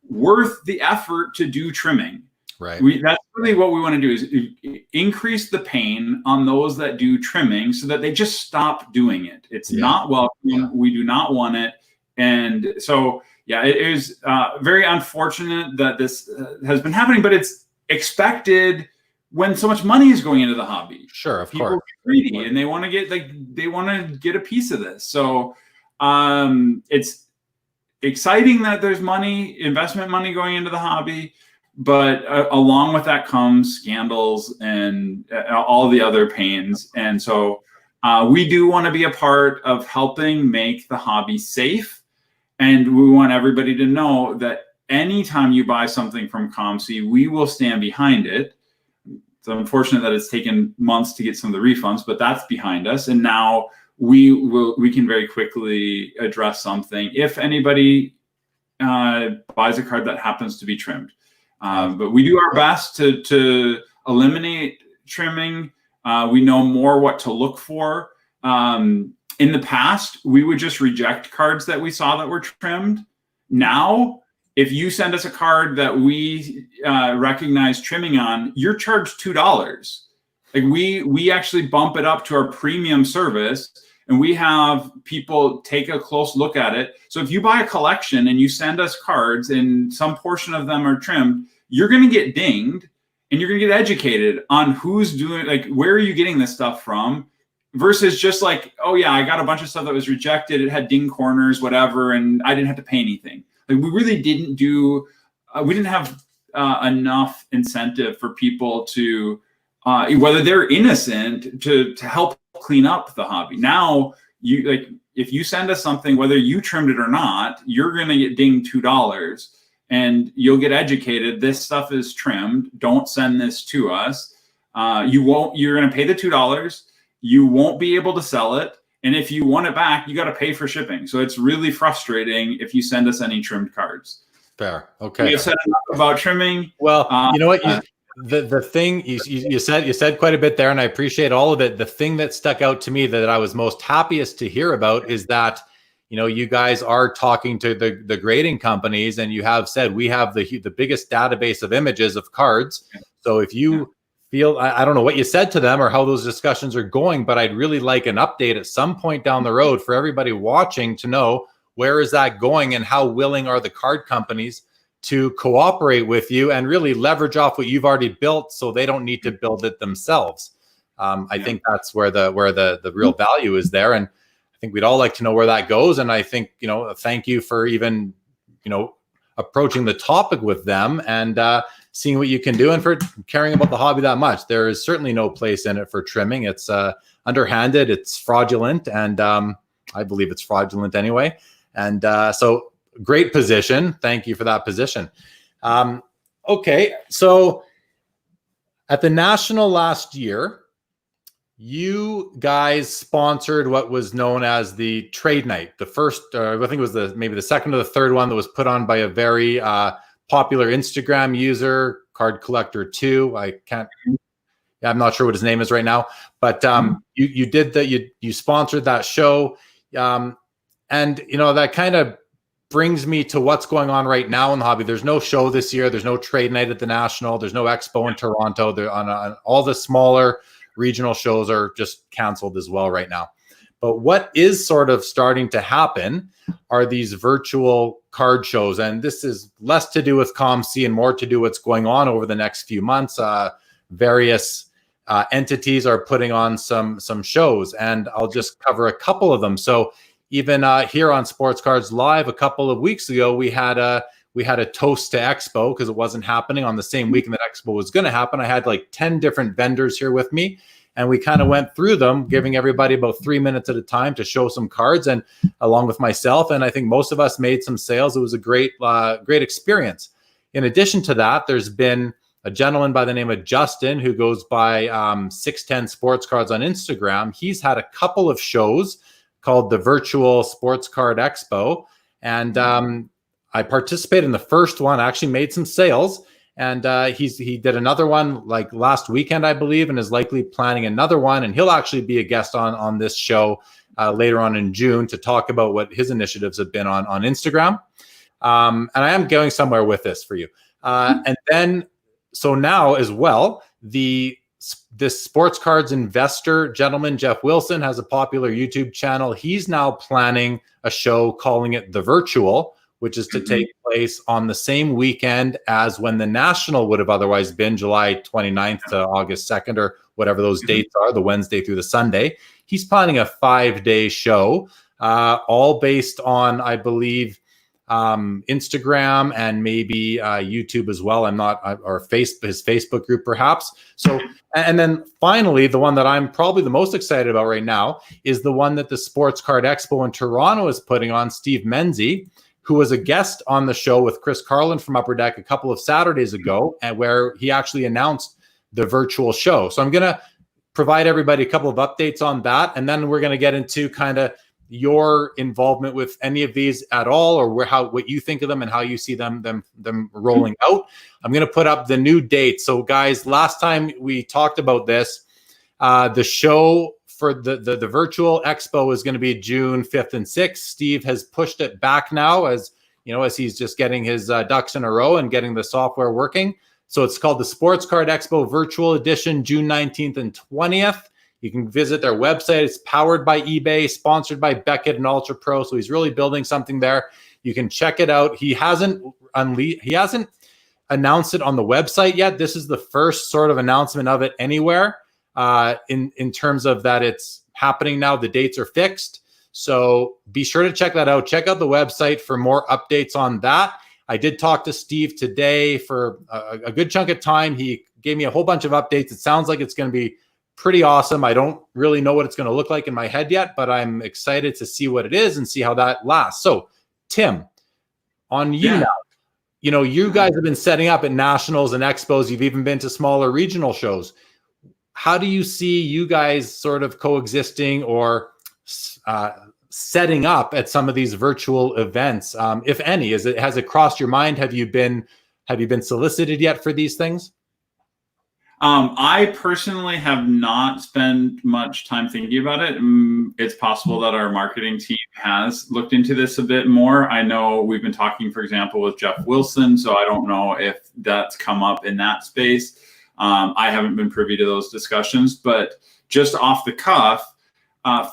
S2: worth the effort to do trimming.
S1: Right.
S2: That's really what we want to do, is increase the pain on those that do trimming so that they just stop doing it. It's not welcome. Yeah. We do not want it. And so, it is very unfortunate that this has been happening, but it's expected when so much money is going into the hobby.
S1: Sure, of
S2: People
S1: course.
S2: Are greedy and they want to get a piece of this. So it's exciting that there's investment money going into the hobby. But along with that comes scandals and all the other pains. And so we do want to be a part of helping make the hobby safe. And we want everybody to know that anytime you buy something from COMC, we will stand behind it. It's unfortunate that it's taken months to get some of the refunds, but that's behind us. And now we can very quickly address something if anybody buys a card that happens to be trimmed. But we do our best to eliminate trimming. We know more what to look for. In the past, we would just reject cards that we saw that were trimmed. Now, if you send us a card that we recognize trimming on, you're charged $2. Like we actually bump it up to our premium service, and we have people take a close look at it. So if you buy a collection and you send us cards and some portion of them are trimmed, you're going to get dinged and you're going to get educated on who's doing, like, where are you getting this stuff from, versus just like, oh yeah, I got a bunch of stuff that was rejected. It had ding corners, whatever, and I didn't have to pay anything. Like, we really didn't we didn't have enough incentive for people to, whether they're innocent, to help clean up the hobby. Now, if you send us something, whether you trimmed it or not, you're going to get dinged $2 and you'll get educated. This stuff is trimmed. Don't send this to us. You're going to pay the $2. You won't be able to sell it. And if you want it back, you got to pay for shipping. So it's really frustrating if you send us any trimmed cards.
S1: Fair. Okay.
S2: We have said enough about trimming.
S1: Well, you know what? The thing you said quite a bit there, and I appreciate all of it. The thing that stuck out to me that I was most happiest to hear about is that, you guys are talking to the grading companies, and you have said we have the biggest database of images of cards. So if you feel, I don't know what you said to them or how those discussions are going, but I'd really like an update at some point down the road for everybody watching to know where is that going and how willing are the card companies to cooperate with you and really leverage off what you've already built so they don't need to build it themselves. I think that's where the real value is there. And I think we'd all like to know where that goes. And I think, thank you for even, approaching the topic with them and seeing what you can do. And for caring about the hobby that much, there is certainly no place in it for trimming. It's underhanded, it's fraudulent, and I believe it's fraudulent anyway. And so great position. Thank you for that position. Okay, so at the National last year, you guys sponsored what was known as the trade night. The first, I think it was maybe the second or the third one that was put on by a very popular Instagram user, Card Collector 2. I'm not sure what his name is right now, but you did that. You sponsored that show, and that kind of brings me to what's going on right now in the hobby. There's no show this year. There's no trade night at the National. There's no expo in Toronto. On all the smaller regional shows are just canceled as well right now. But what is sort of starting to happen are these virtual card shows. And this is less to do with COMC and more to do what's going on over the next few months. Various entities are putting on some shows, and I'll just cover a couple of them. So even here on Sports Cards Live a couple of weeks ago, we had a toast to Expo because it wasn't happening on the same weekend that Expo was going to happen. I had like 10 different vendors here with me, and we kind of went through them, giving everybody about 3 minutes at a time to show some cards, and along with myself. And I think most of us made some sales. It was a great experience. In addition to that, there's been a gentleman by the name of Justin who goes by 610 Sports Cards on Instagram. He's had a couple of shows called the Virtual Sports Card Expo. And I participated in the first one, actually made some sales. And he did another one like last weekend, I believe, and is likely planning another one. And he'll actually be a guest on this show later on in June to talk about what his initiatives have been on Instagram. And I am going somewhere with this for you. And then, so now as well, this sports cards investor gentleman, Jeff Wilson, has a popular YouTube channel. He's now planning a show calling it The Virtual, which is to take place on the same weekend as when the National would have otherwise been, July 29th to August 2nd, or whatever those dates are, the Wednesday through the Sunday. He's planning a 5-day show, all based on, I believe, Instagram and maybe YouTube as well. Or his Facebook group perhaps. So, and then finally, the one that I'm probably the most excited about right now is the one that the Sports Card Expo in Toronto is putting on. Steve Menzie, who was a guest on the show with Chris Carlin from Upper Deck a couple of Saturdays ago, and where he actually announced the virtual show. So I'm going to provide everybody a couple of updates on that, and then we're going to get into kind of your involvement with any of these at all, or what you think of them and how you see them rolling out. I'm going to put up the new date. So guys, last time we talked about this, the show for the virtual expo is going to be June 5th and 6th. Steve has pushed it back now as he's just getting his ducks in a row and getting the software working. So it's called the Sports Card Expo Virtual Edition, June 19th and 20th. You can visit their website. It's powered by eBay, sponsored by Beckett and Ultra Pro. So he's really building something there. You can check it out. He hasn't announced it on the website yet. This is the first sort of announcement of it anywhere in terms of that it's happening now. The dates are fixed. So be sure to check that out. Check out the website for more updates on that. I did talk to Steve today for a good chunk of time. He gave me a whole bunch of updates. It sounds like it's going to be pretty awesome. I don't really know what it's going to look like in my head yet, but I'm excited to see what it is and see how that lasts. So, Tim, on you now. You guys have been setting up at nationals and expos. You've even been to smaller regional shows. How do you see you guys sort of coexisting or setting up at some of these virtual events, if any? Has it crossed your mind? Have you been solicited yet for these things?
S2: I personally have not spent much time thinking about it. It's possible that our marketing team has looked into this a bit more. I know we've been talking, for example, with Jeff Wilson, so I don't know if that's come up in that space. I haven't been privy to those discussions, but just off the cuff,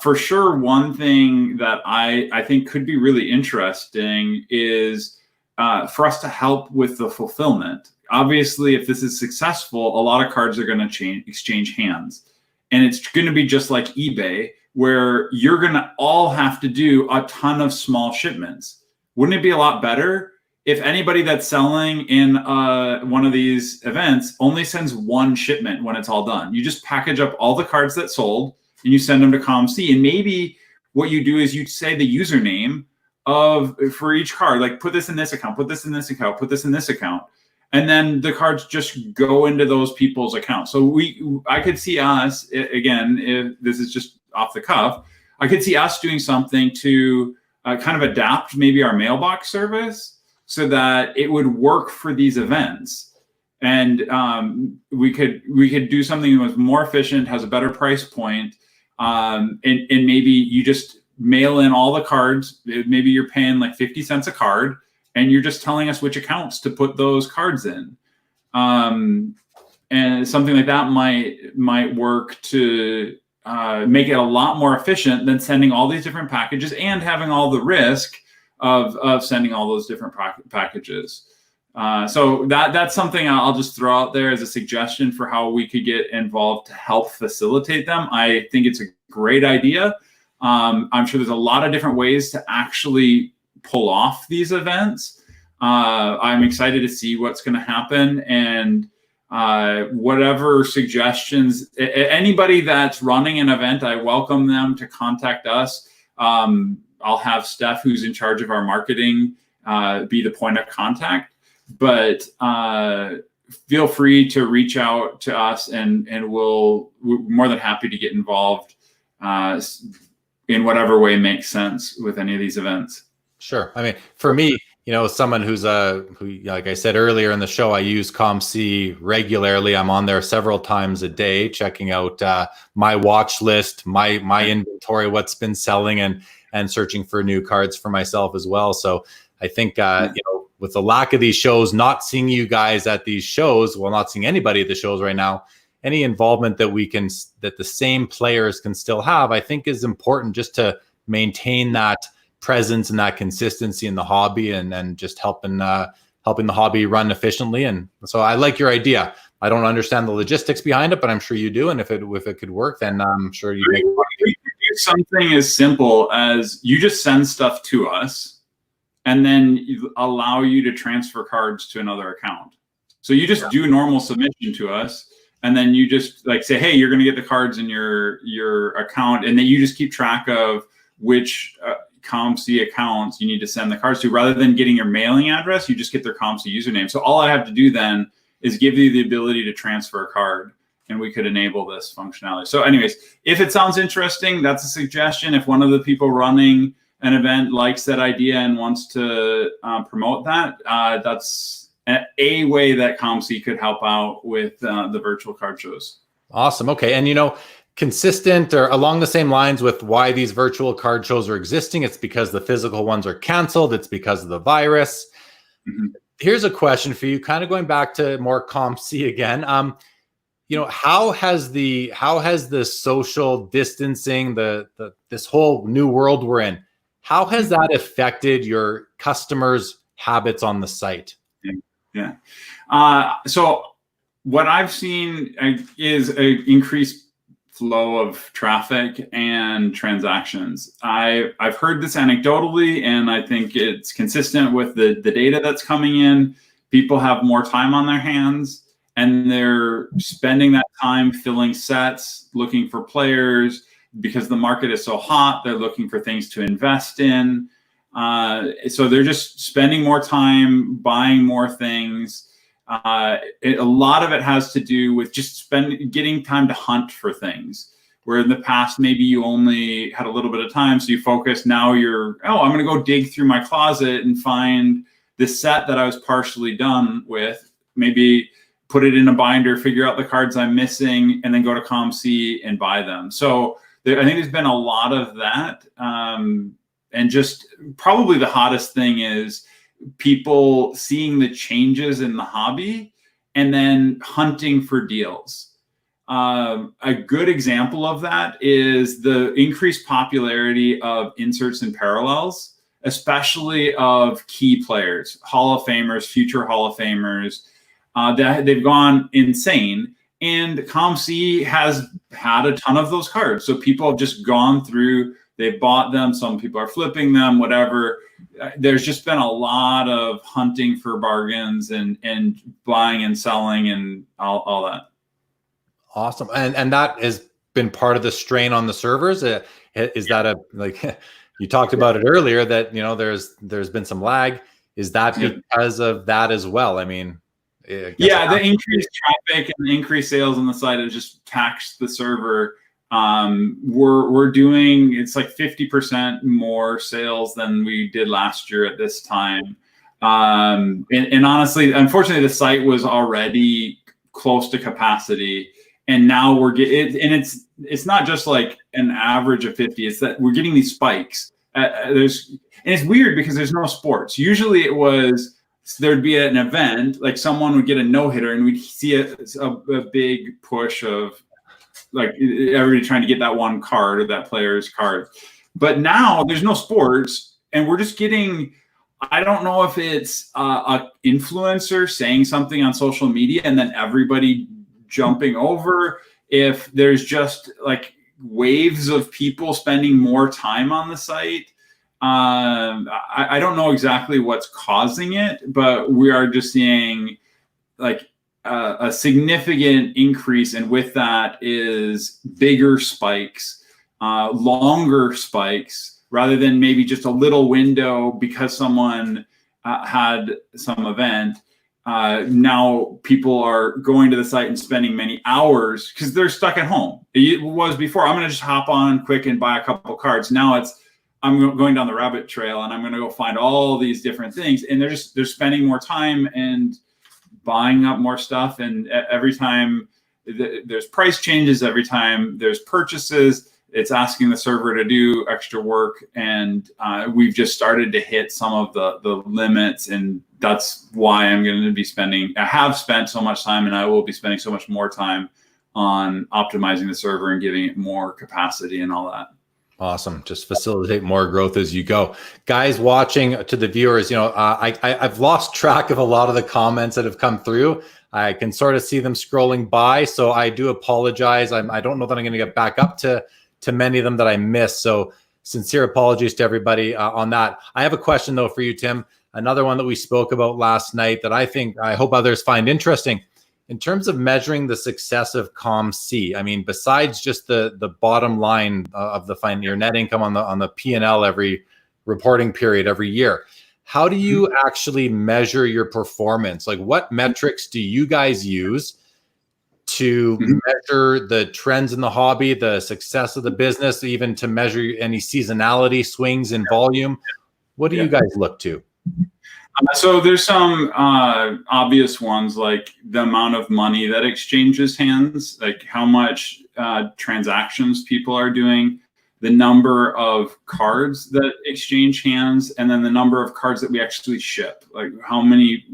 S2: for sure, one thing that I think could be really interesting is for us to help with the fulfillment. Obviously, if this is successful, a lot of cards are going to exchange hands. And it's going to be just like eBay, where you're going to all have to do a ton of small shipments. Wouldn't it be a lot better if anybody that's selling in one of these events only sends one shipment when it's all done, you just package up all the cards that sold and you send them to COMC. And maybe what you do is you say the username for each card, like put this in this account, put this in this account, put this in this account. And then the cards just go into those people's accounts. So I could see us, again, if this is just off the cuff, I could see us doing something to kind of adapt maybe our mailbox service so that it would work for these events. And we could do something that was more efficient, has a better price point, and maybe you just mail in all the cards. Maybe you're paying like 50 cents a card, and you're just telling us which accounts to put those cards in. And something like that might work to make it a lot more efficient than sending all these different packages and having all the risk of sending all those different packages. So that's something I'll just throw out there as a suggestion for how we could get involved to help facilitate them. I think it's a great idea. I'm sure there's a lot of different ways to actually pull off these events. I'm excited to see what's going to happen, and whatever suggestions, anybody that's running an event, I welcome them to contact us. I'll have Steph, who's in charge of our marketing, be the point of contact, but feel free to reach out to us, and we're more than happy to get involved in whatever way makes sense with any of these events.
S1: Sure. I mean, for me, someone who, like I said earlier in the show, I use COMC regularly. I'm on there several times a day, checking out my watch list, my inventory, what's been selling, and searching for new cards for myself as well. So I think, with the lack of these shows, not seeing you guys at these shows, well, not seeing anybody at the shows right now, any involvement that the same players can still have, I think is important, just to maintain that presence and that consistency in the hobby, and just helping the hobby run efficiently. And so I like your idea. I don't understand the logistics behind it, but I'm sure you do. And if it could work, then I'm sure you make
S2: do something as simple as you just send stuff to us, and then allow you to transfer cards to another account. So you just do normal submission to us, and then you just say, hey, you're going to get the cards in your account, and then you just keep track of which COMC accounts you need to send the cards to. Rather than getting your mailing address, you just get their COMC username. So all I have to do then is give you the ability to transfer a card, and we could enable this functionality. So anyways, if it sounds interesting, that's a suggestion. If one of the people running an event likes that idea and wants to promote that, that's a way that COMC could help out with the virtual card shows.
S1: Awesome. Okay. And consistent or along the same lines with why these virtual card shows are existing, it's because the physical ones are canceled. It's because of the virus. Mm-hmm. Here's a question for you, kind of going back to more COMC again. How has the social distancing, this whole new world we're in, how has that affected your customers' habits on the site?
S2: Yeah. So what I've seen is an increased flow of traffic and transactions. I've heard this anecdotally, and I think it's consistent with the data that's coming in. People have more time on their hands, and they're spending that time filling sets, looking for players. Because the market is so hot, they're looking for things to invest in. So they're just spending more time buying more things. A lot of it has to do with just getting time to hunt for things. Where in the past, maybe you only had a little bit of time, so you focus. Now I'm going to go dig through my closet and find this set that I was partially done with. Maybe put it in a binder, figure out the cards I'm missing, and then go to COMC and buy them. So I think there's been a lot of that. And just probably the hottest thing is people seeing the changes in the hobby and then hunting for deals. A good example of that is the increased popularity of inserts and parallels, especially of key players, Hall of Famers, future Hall of Famers. They've gone insane. And COMC has had a ton of those cards. So people have just gone through they bought them. Some people are flipping them, whatever. There's just been a lot of hunting for bargains and buying and selling and all that.
S1: Awesome. And that has been part of the strain on the servers. Is that like you talked about it earlier that, there's been some lag. Is that because of that as well? I mean,
S2: the increased traffic and the increased sales on the site has just taxed the server. We're doing, it's like 50% more sales than we did last year at this time. And honestly, unfortunately, the site was already close to capacity, and now we're getting, and it's not just like an average of 50. It's that we're getting these spikes. And it's weird because there's no sports. Usually it was, there'd be an event, like someone would get a no-hitter and we'd see a big push of like everybody trying to get that one card or that player's card. But now there's no sports, and we're just getting, I don't know if it's a influencer saying something on social media and then everybody jumping over, if there's just like waves of people spending more time on the site. I don't know exactly what's causing it, but we are just seeing like a significant increase, and with that is bigger spikes, longer spikes, rather than maybe just a little window because someone had some event. Now people are going to the site and spending many hours because they're stuck at home. It was before, I'm going to just hop on quick and buy a couple cards. Now it's, I'm going down the rabbit trail and I'm going to go find all theyese different things, and they're spending more time and buying up more stuff. And every time there's price changes, every time there's purchases, it's asking the server to do extra work. And we've just started to hit some of the limits, and that's why I'm going to be I have spent so much time, and I will be spending so much more time on optimizing the server and giving it more capacity and all that.
S1: Awesome. Just facilitate more growth as you go. Guys watching, to the viewers, I've lost track of a lot of the comments that have come through. I can sort of see them scrolling by, so I do apologize. I don't know that I'm going to get back up to many of them that I missed. So sincere apologies to everybody on that. I have a question though for you, Tim. Another one that we spoke about last night that I hope others find interesting. In terms of measuring the success of COMC, I mean, besides just the bottom line of your net income on the P&L every reporting period every year, how do you actually measure your performance? Like, what metrics do you guys use to measure the trends in the hobby, the success of the business, even to measure any seasonality swings in volume? What do you guys look to?
S2: So there's some obvious ones, like the amount of money that exchanges hands, like how much transactions people are doing, the number of cards that exchange hands, and then the number of cards that we actually ship. Like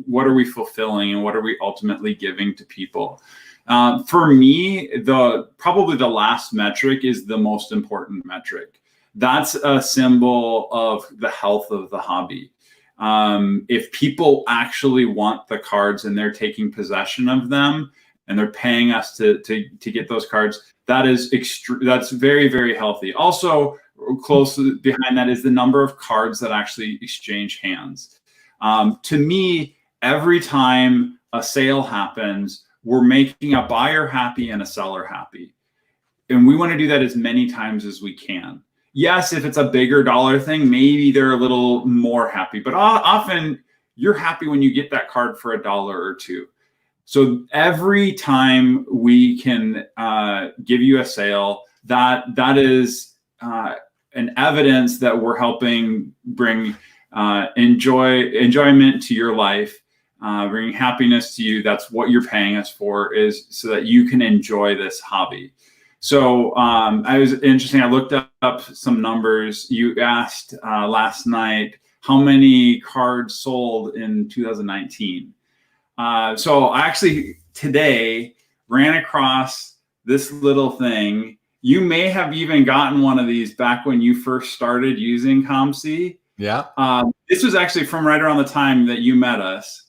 S2: what are we fulfilling and what are we ultimately giving to people? For me, probably the last metric is the most important metric. That's a symbol of the health of the hobby. If people actually want the cards and they're taking possession of them and they're paying us to get those cards, that's very, very healthy. Also, close behind that is the number of cards that actually exchange hands. To me, every time a sale happens, we're making a buyer happy and a seller happy. And we want to do that as many times as we can. Yes, if it's a bigger dollar thing, maybe they're a little more happy, but often you're happy when you get that card for $1 or $2. So every time we can give you a sale, that is an evidence that we're helping bring enjoyment to your life, bringing happiness to you. That's what you're paying us for, is so that you can enjoy this hobby. So I was interesting. I looked up some numbers. You asked last night how many cards sold in 2019. So I actually today ran across this little thing. You may have even gotten one of these back when you first started using COMC.
S1: Yeah.
S2: This was actually from right around the time that you met us.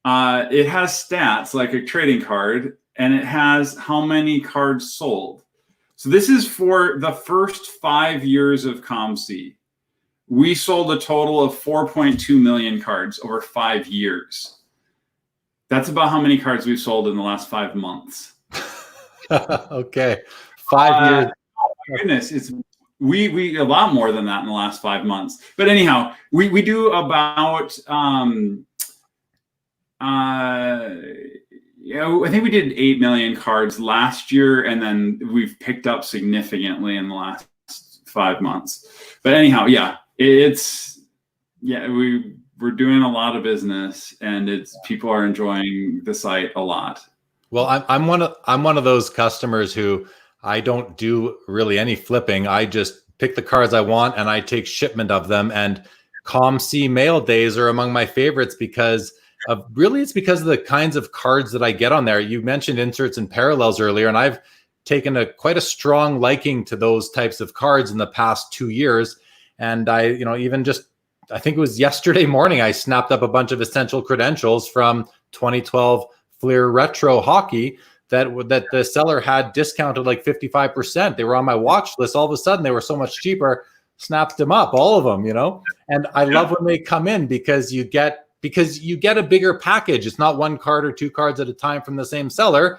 S2: It has stats like a trading card, and it has how many cards sold. So this is for the first 5 years of COMC. We sold a total of 4.2 million cards over 5 years. That's about how many cards we've sold in the last 5 months.
S1: Okay. 5 years.
S2: Oh my goodness. It's we a lot more than that in the last 5 months. But anyhow, we do about I think we did 8 million cards last year, and then we've picked up significantly in the last 5 months. But anyhow, we're doing a lot of business, and people are enjoying the site a lot.
S1: Well, I'm one of those customers who I don't do really any flipping. I just pick the cards I want and I take shipment of them. And COMC mail days are among my favorites because it's because of the kinds of cards that I get on there. You mentioned inserts and parallels earlier, and I've taken quite a strong liking to those types of cards in the past 2 years. And I think it was yesterday morning, I snapped up a bunch of essential credentials from 2012 Fleer Retro Hockey that the seller had discounted like 55%. They were on my watch list. All of a sudden, they were so much cheaper. Snapped them up, all of them, And I love when they come in because you get a bigger package. It's not one card or 2 cards at a time from the same seller.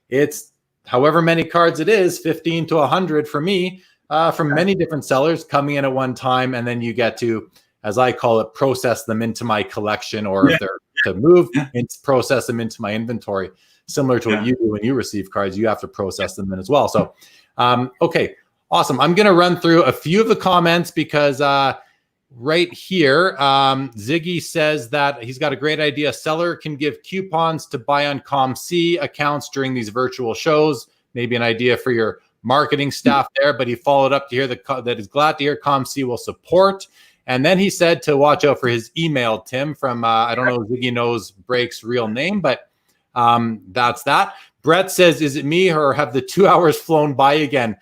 S1: It's however many cards it is, 15 to 100 for me, from many different sellers coming in at one time. And then you get to, as I call it, process them into my collection, or if they're to move, and process them into my inventory. Similar to what you do when you receive cards, you have to process them in as well. So, okay, awesome. I'm going to run through a few of the comments because right here, Ziggy says that he's got a great idea. Seller can give coupons to buy on COMC accounts during these virtual shows. Maybe an idea for your marketing staff there, but he followed up to hear that he's glad to hear COMC will support. And then he said to watch out for his email, Tim, from, I don't know if Ziggy knows Break's real name, but that's that. Brett says, is it me or have the 2 hours flown by again?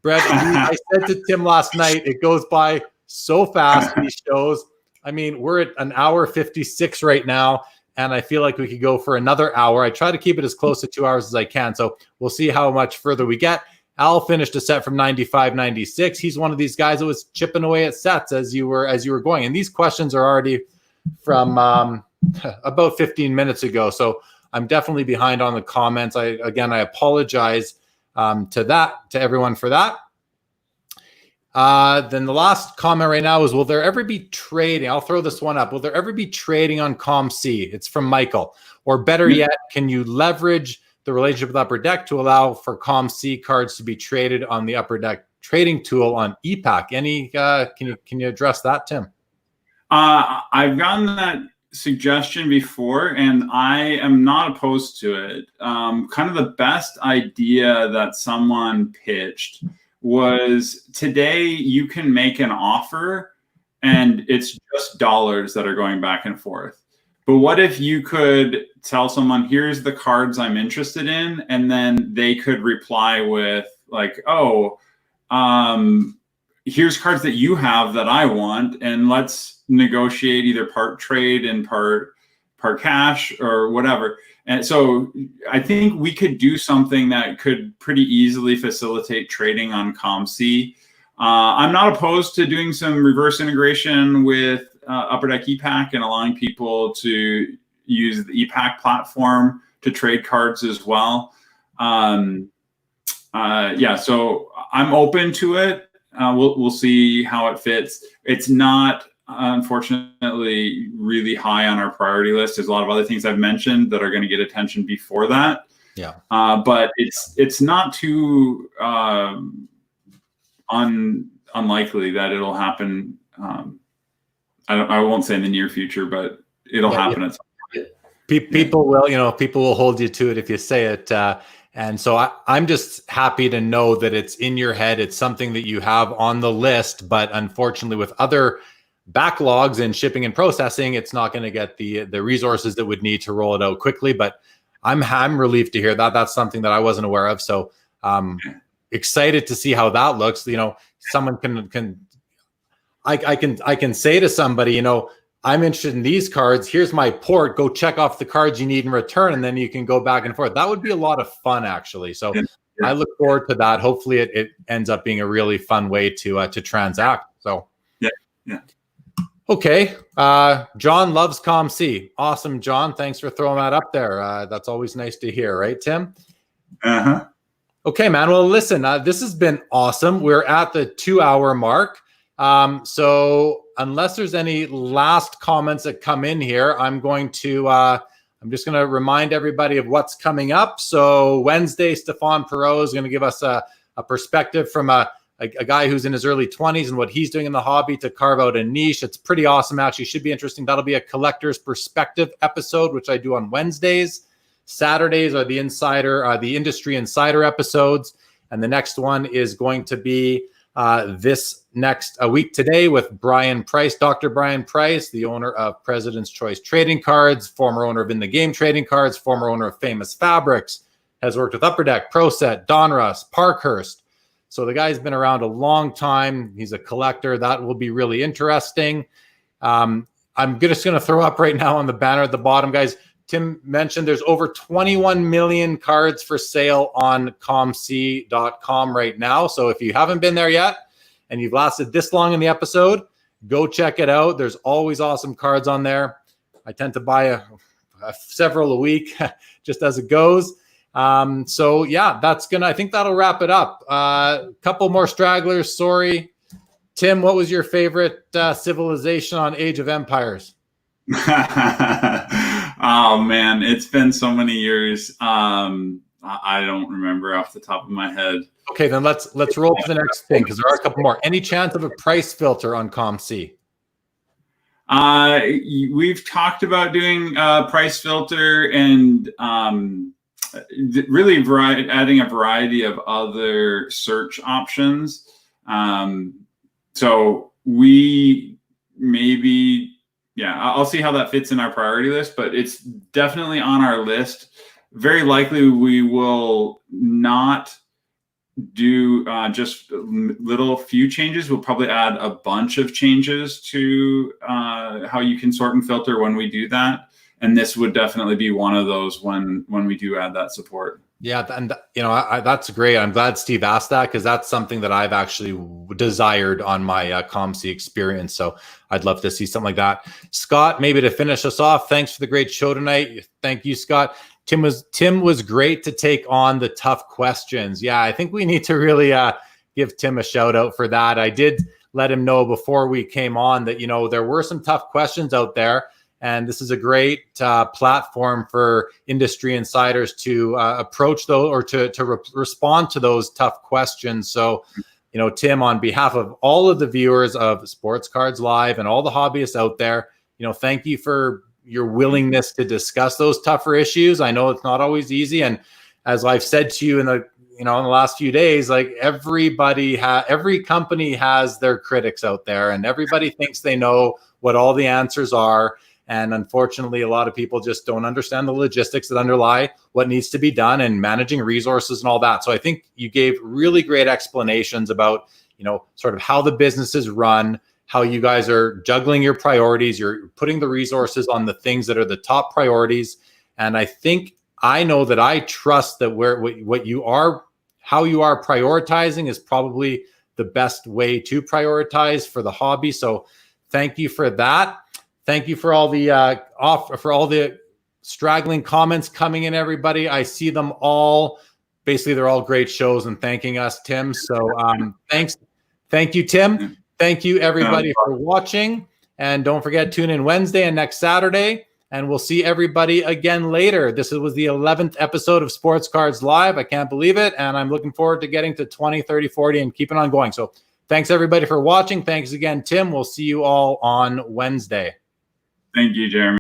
S1: Brett, I said to Tim last night, it goes by so fast, these shows. I mean, we're at an hour 56 right now, and I feel like we could go for another hour. I try to keep it as close to 2 hours as I can, so we'll see how much further we get. Al finished a set from 95, 96. He's one of these guys that was chipping away at sets as you were going. And these questions are already from about 15 minutes ago. So I'm definitely behind on the comments. I apologize to everyone for that. Then the last comment right now is, will there ever be trading? I'll throw this one up. Will there ever be trading on COMC? It's from Michael. Or better yet, can you leverage the relationship with Upper Deck to allow for COMC cards to be traded on the Upper Deck trading tool on ePack? Can you address that, Tim?
S2: I've gotten that suggestion before, and I am not opposed to it. Kind of the best idea that someone pitched was, today you can make an offer and it's just dollars that are going back and forth. But what if you could tell someone, here's the cards I'm interested in, and then they could reply with like, here's cards that you have that I want, and let's negotiate either part trade and part cash or whatever. And so I think we could do something that could pretty easily facilitate trading on COMC. I'm not opposed to doing some reverse integration with Upper Deck ePack and allowing people to use the ePack platform to trade cards as well. So I'm open to it. We'll see how it fits. It's not, unfortunately, really high on our priority list. There's a lot of other things I've mentioned that are going to get attention before that. Yeah. But it's not too unlikely that it'll happen. I won't say in the near future, but it'll happen at some point.
S1: People will hold you to it if you say it. And so I'm just happy to know that it's in your head. It's something that you have on the list, but unfortunately with other backlogs in shipping and processing, it's not going to get the resources that would need to roll it out quickly. But I'm relieved to hear that. That's something that I wasn't aware of. So excited to see how that looks. Someone I can say to somebody, I'm interested in these cards. Here's my port. Go check off the cards you need in return, and then you can go back and forth. That would be a lot of fun, actually. So I look forward to that. Hopefully it ends up being a really fun way to transact. So
S2: yeah.
S1: Okay. John loves COMC. Awesome, John. Thanks for throwing that up there. That's always nice to hear, right, Tim?
S2: Uh-huh.
S1: Okay, man. Well, listen, this has been awesome. We're at the 2-hour mark. So unless there's any last comments that come in here, I'm just going to remind everybody of what's coming up. So Wednesday, Stefan Perot is going to give us a perspective from a guy who's in his early 20s and what he's doing in the hobby to carve out a niche. It's pretty awesome, actually. Should be interesting. That'll be a collector's perspective episode, which I do on Wednesdays. Saturdays are the industry insider episodes. And the next one is going to be this next week today with Brian Price, Dr. Brian Price, the owner of President's Choice Trading Cards, former owner of In the Game Trading Cards, former owner of Famous Fabrics, has worked with Upper Deck, ProSet, Donruss, Parkhurst. So the guy's been around a long time. He's a collector. That will be really interesting. I'm just going to throw up right now on the banner at the bottom, guys. Tim mentioned there's over 21 million cards for sale on comc.com right now. So if you haven't been there yet and you've lasted this long in the episode, go check it out. There's always awesome cards on there. I tend to buy several a week just as it goes. So yeah, I think that'll wrap it up. Couple more stragglers. Sorry. Tim, what was your favorite civilization on Age of Empires?
S2: Oh man, it's been so many years. I don't remember off the top of my head.
S1: Okay, then let's roll to the next thing because there are a couple more. Any chance of a price filter on COMC?
S2: We've talked about doing a price filter and really adding a variety of other search options. So we maybe. Yeah, I'll see how that fits in our priority list, but it's definitely on our list. Very likely we will not do just little few changes. We'll probably add a bunch of changes to how you can sort and filter when we do that. And this would definitely be one of those when we do add that support.
S1: Yeah, and that's great. I'm glad Steve asked that because that's something that I've actually desired on my COMC experience. So I'd love to see something like that. Scott, maybe to finish us off, thanks for the great show tonight. Thank you, Scott. Tim was great to take on the tough questions. Yeah, I think we need to really give Tim a shout out for that. I did let him know before we came on that there were some tough questions out there. And this is a great platform for industry insiders to approach those or to respond to those tough questions. So, Tim, on behalf of all of the viewers of Sports Cards Live and all the hobbyists out there, thank you for your willingness to discuss those tougher issues. I know it's not always easy. And as I've said to you in the last few days, like every company has their critics out there and everybody thinks they know what all the answers are. And unfortunately, a lot of people just don't understand the logistics that underlie what needs to be done and managing resources and all that. So I think you gave really great explanations about, sort of how the business is run, how you guys are juggling your priorities. You're putting the resources on the things that are the top priorities. And I know that I trust that how you are prioritizing is probably the best way to prioritize for the hobby. So thank you for that. Thank you for all the straggling comments coming in, everybody. I see them all. Basically, they're all great shows and thanking us, Tim. So thanks. Thank you, Tim. Thank you, everybody, for watching. And don't forget, tune in Wednesday and next Saturday. And we'll see everybody again later. This was the 11th episode of Sports Cards Live. I can't believe it. And I'm looking forward to getting to 20, 30, 40 and keeping on going. So thanks, everybody, for watching. Thanks again, Tim. We'll see you all on Wednesday.
S2: Thank you, Jeremy.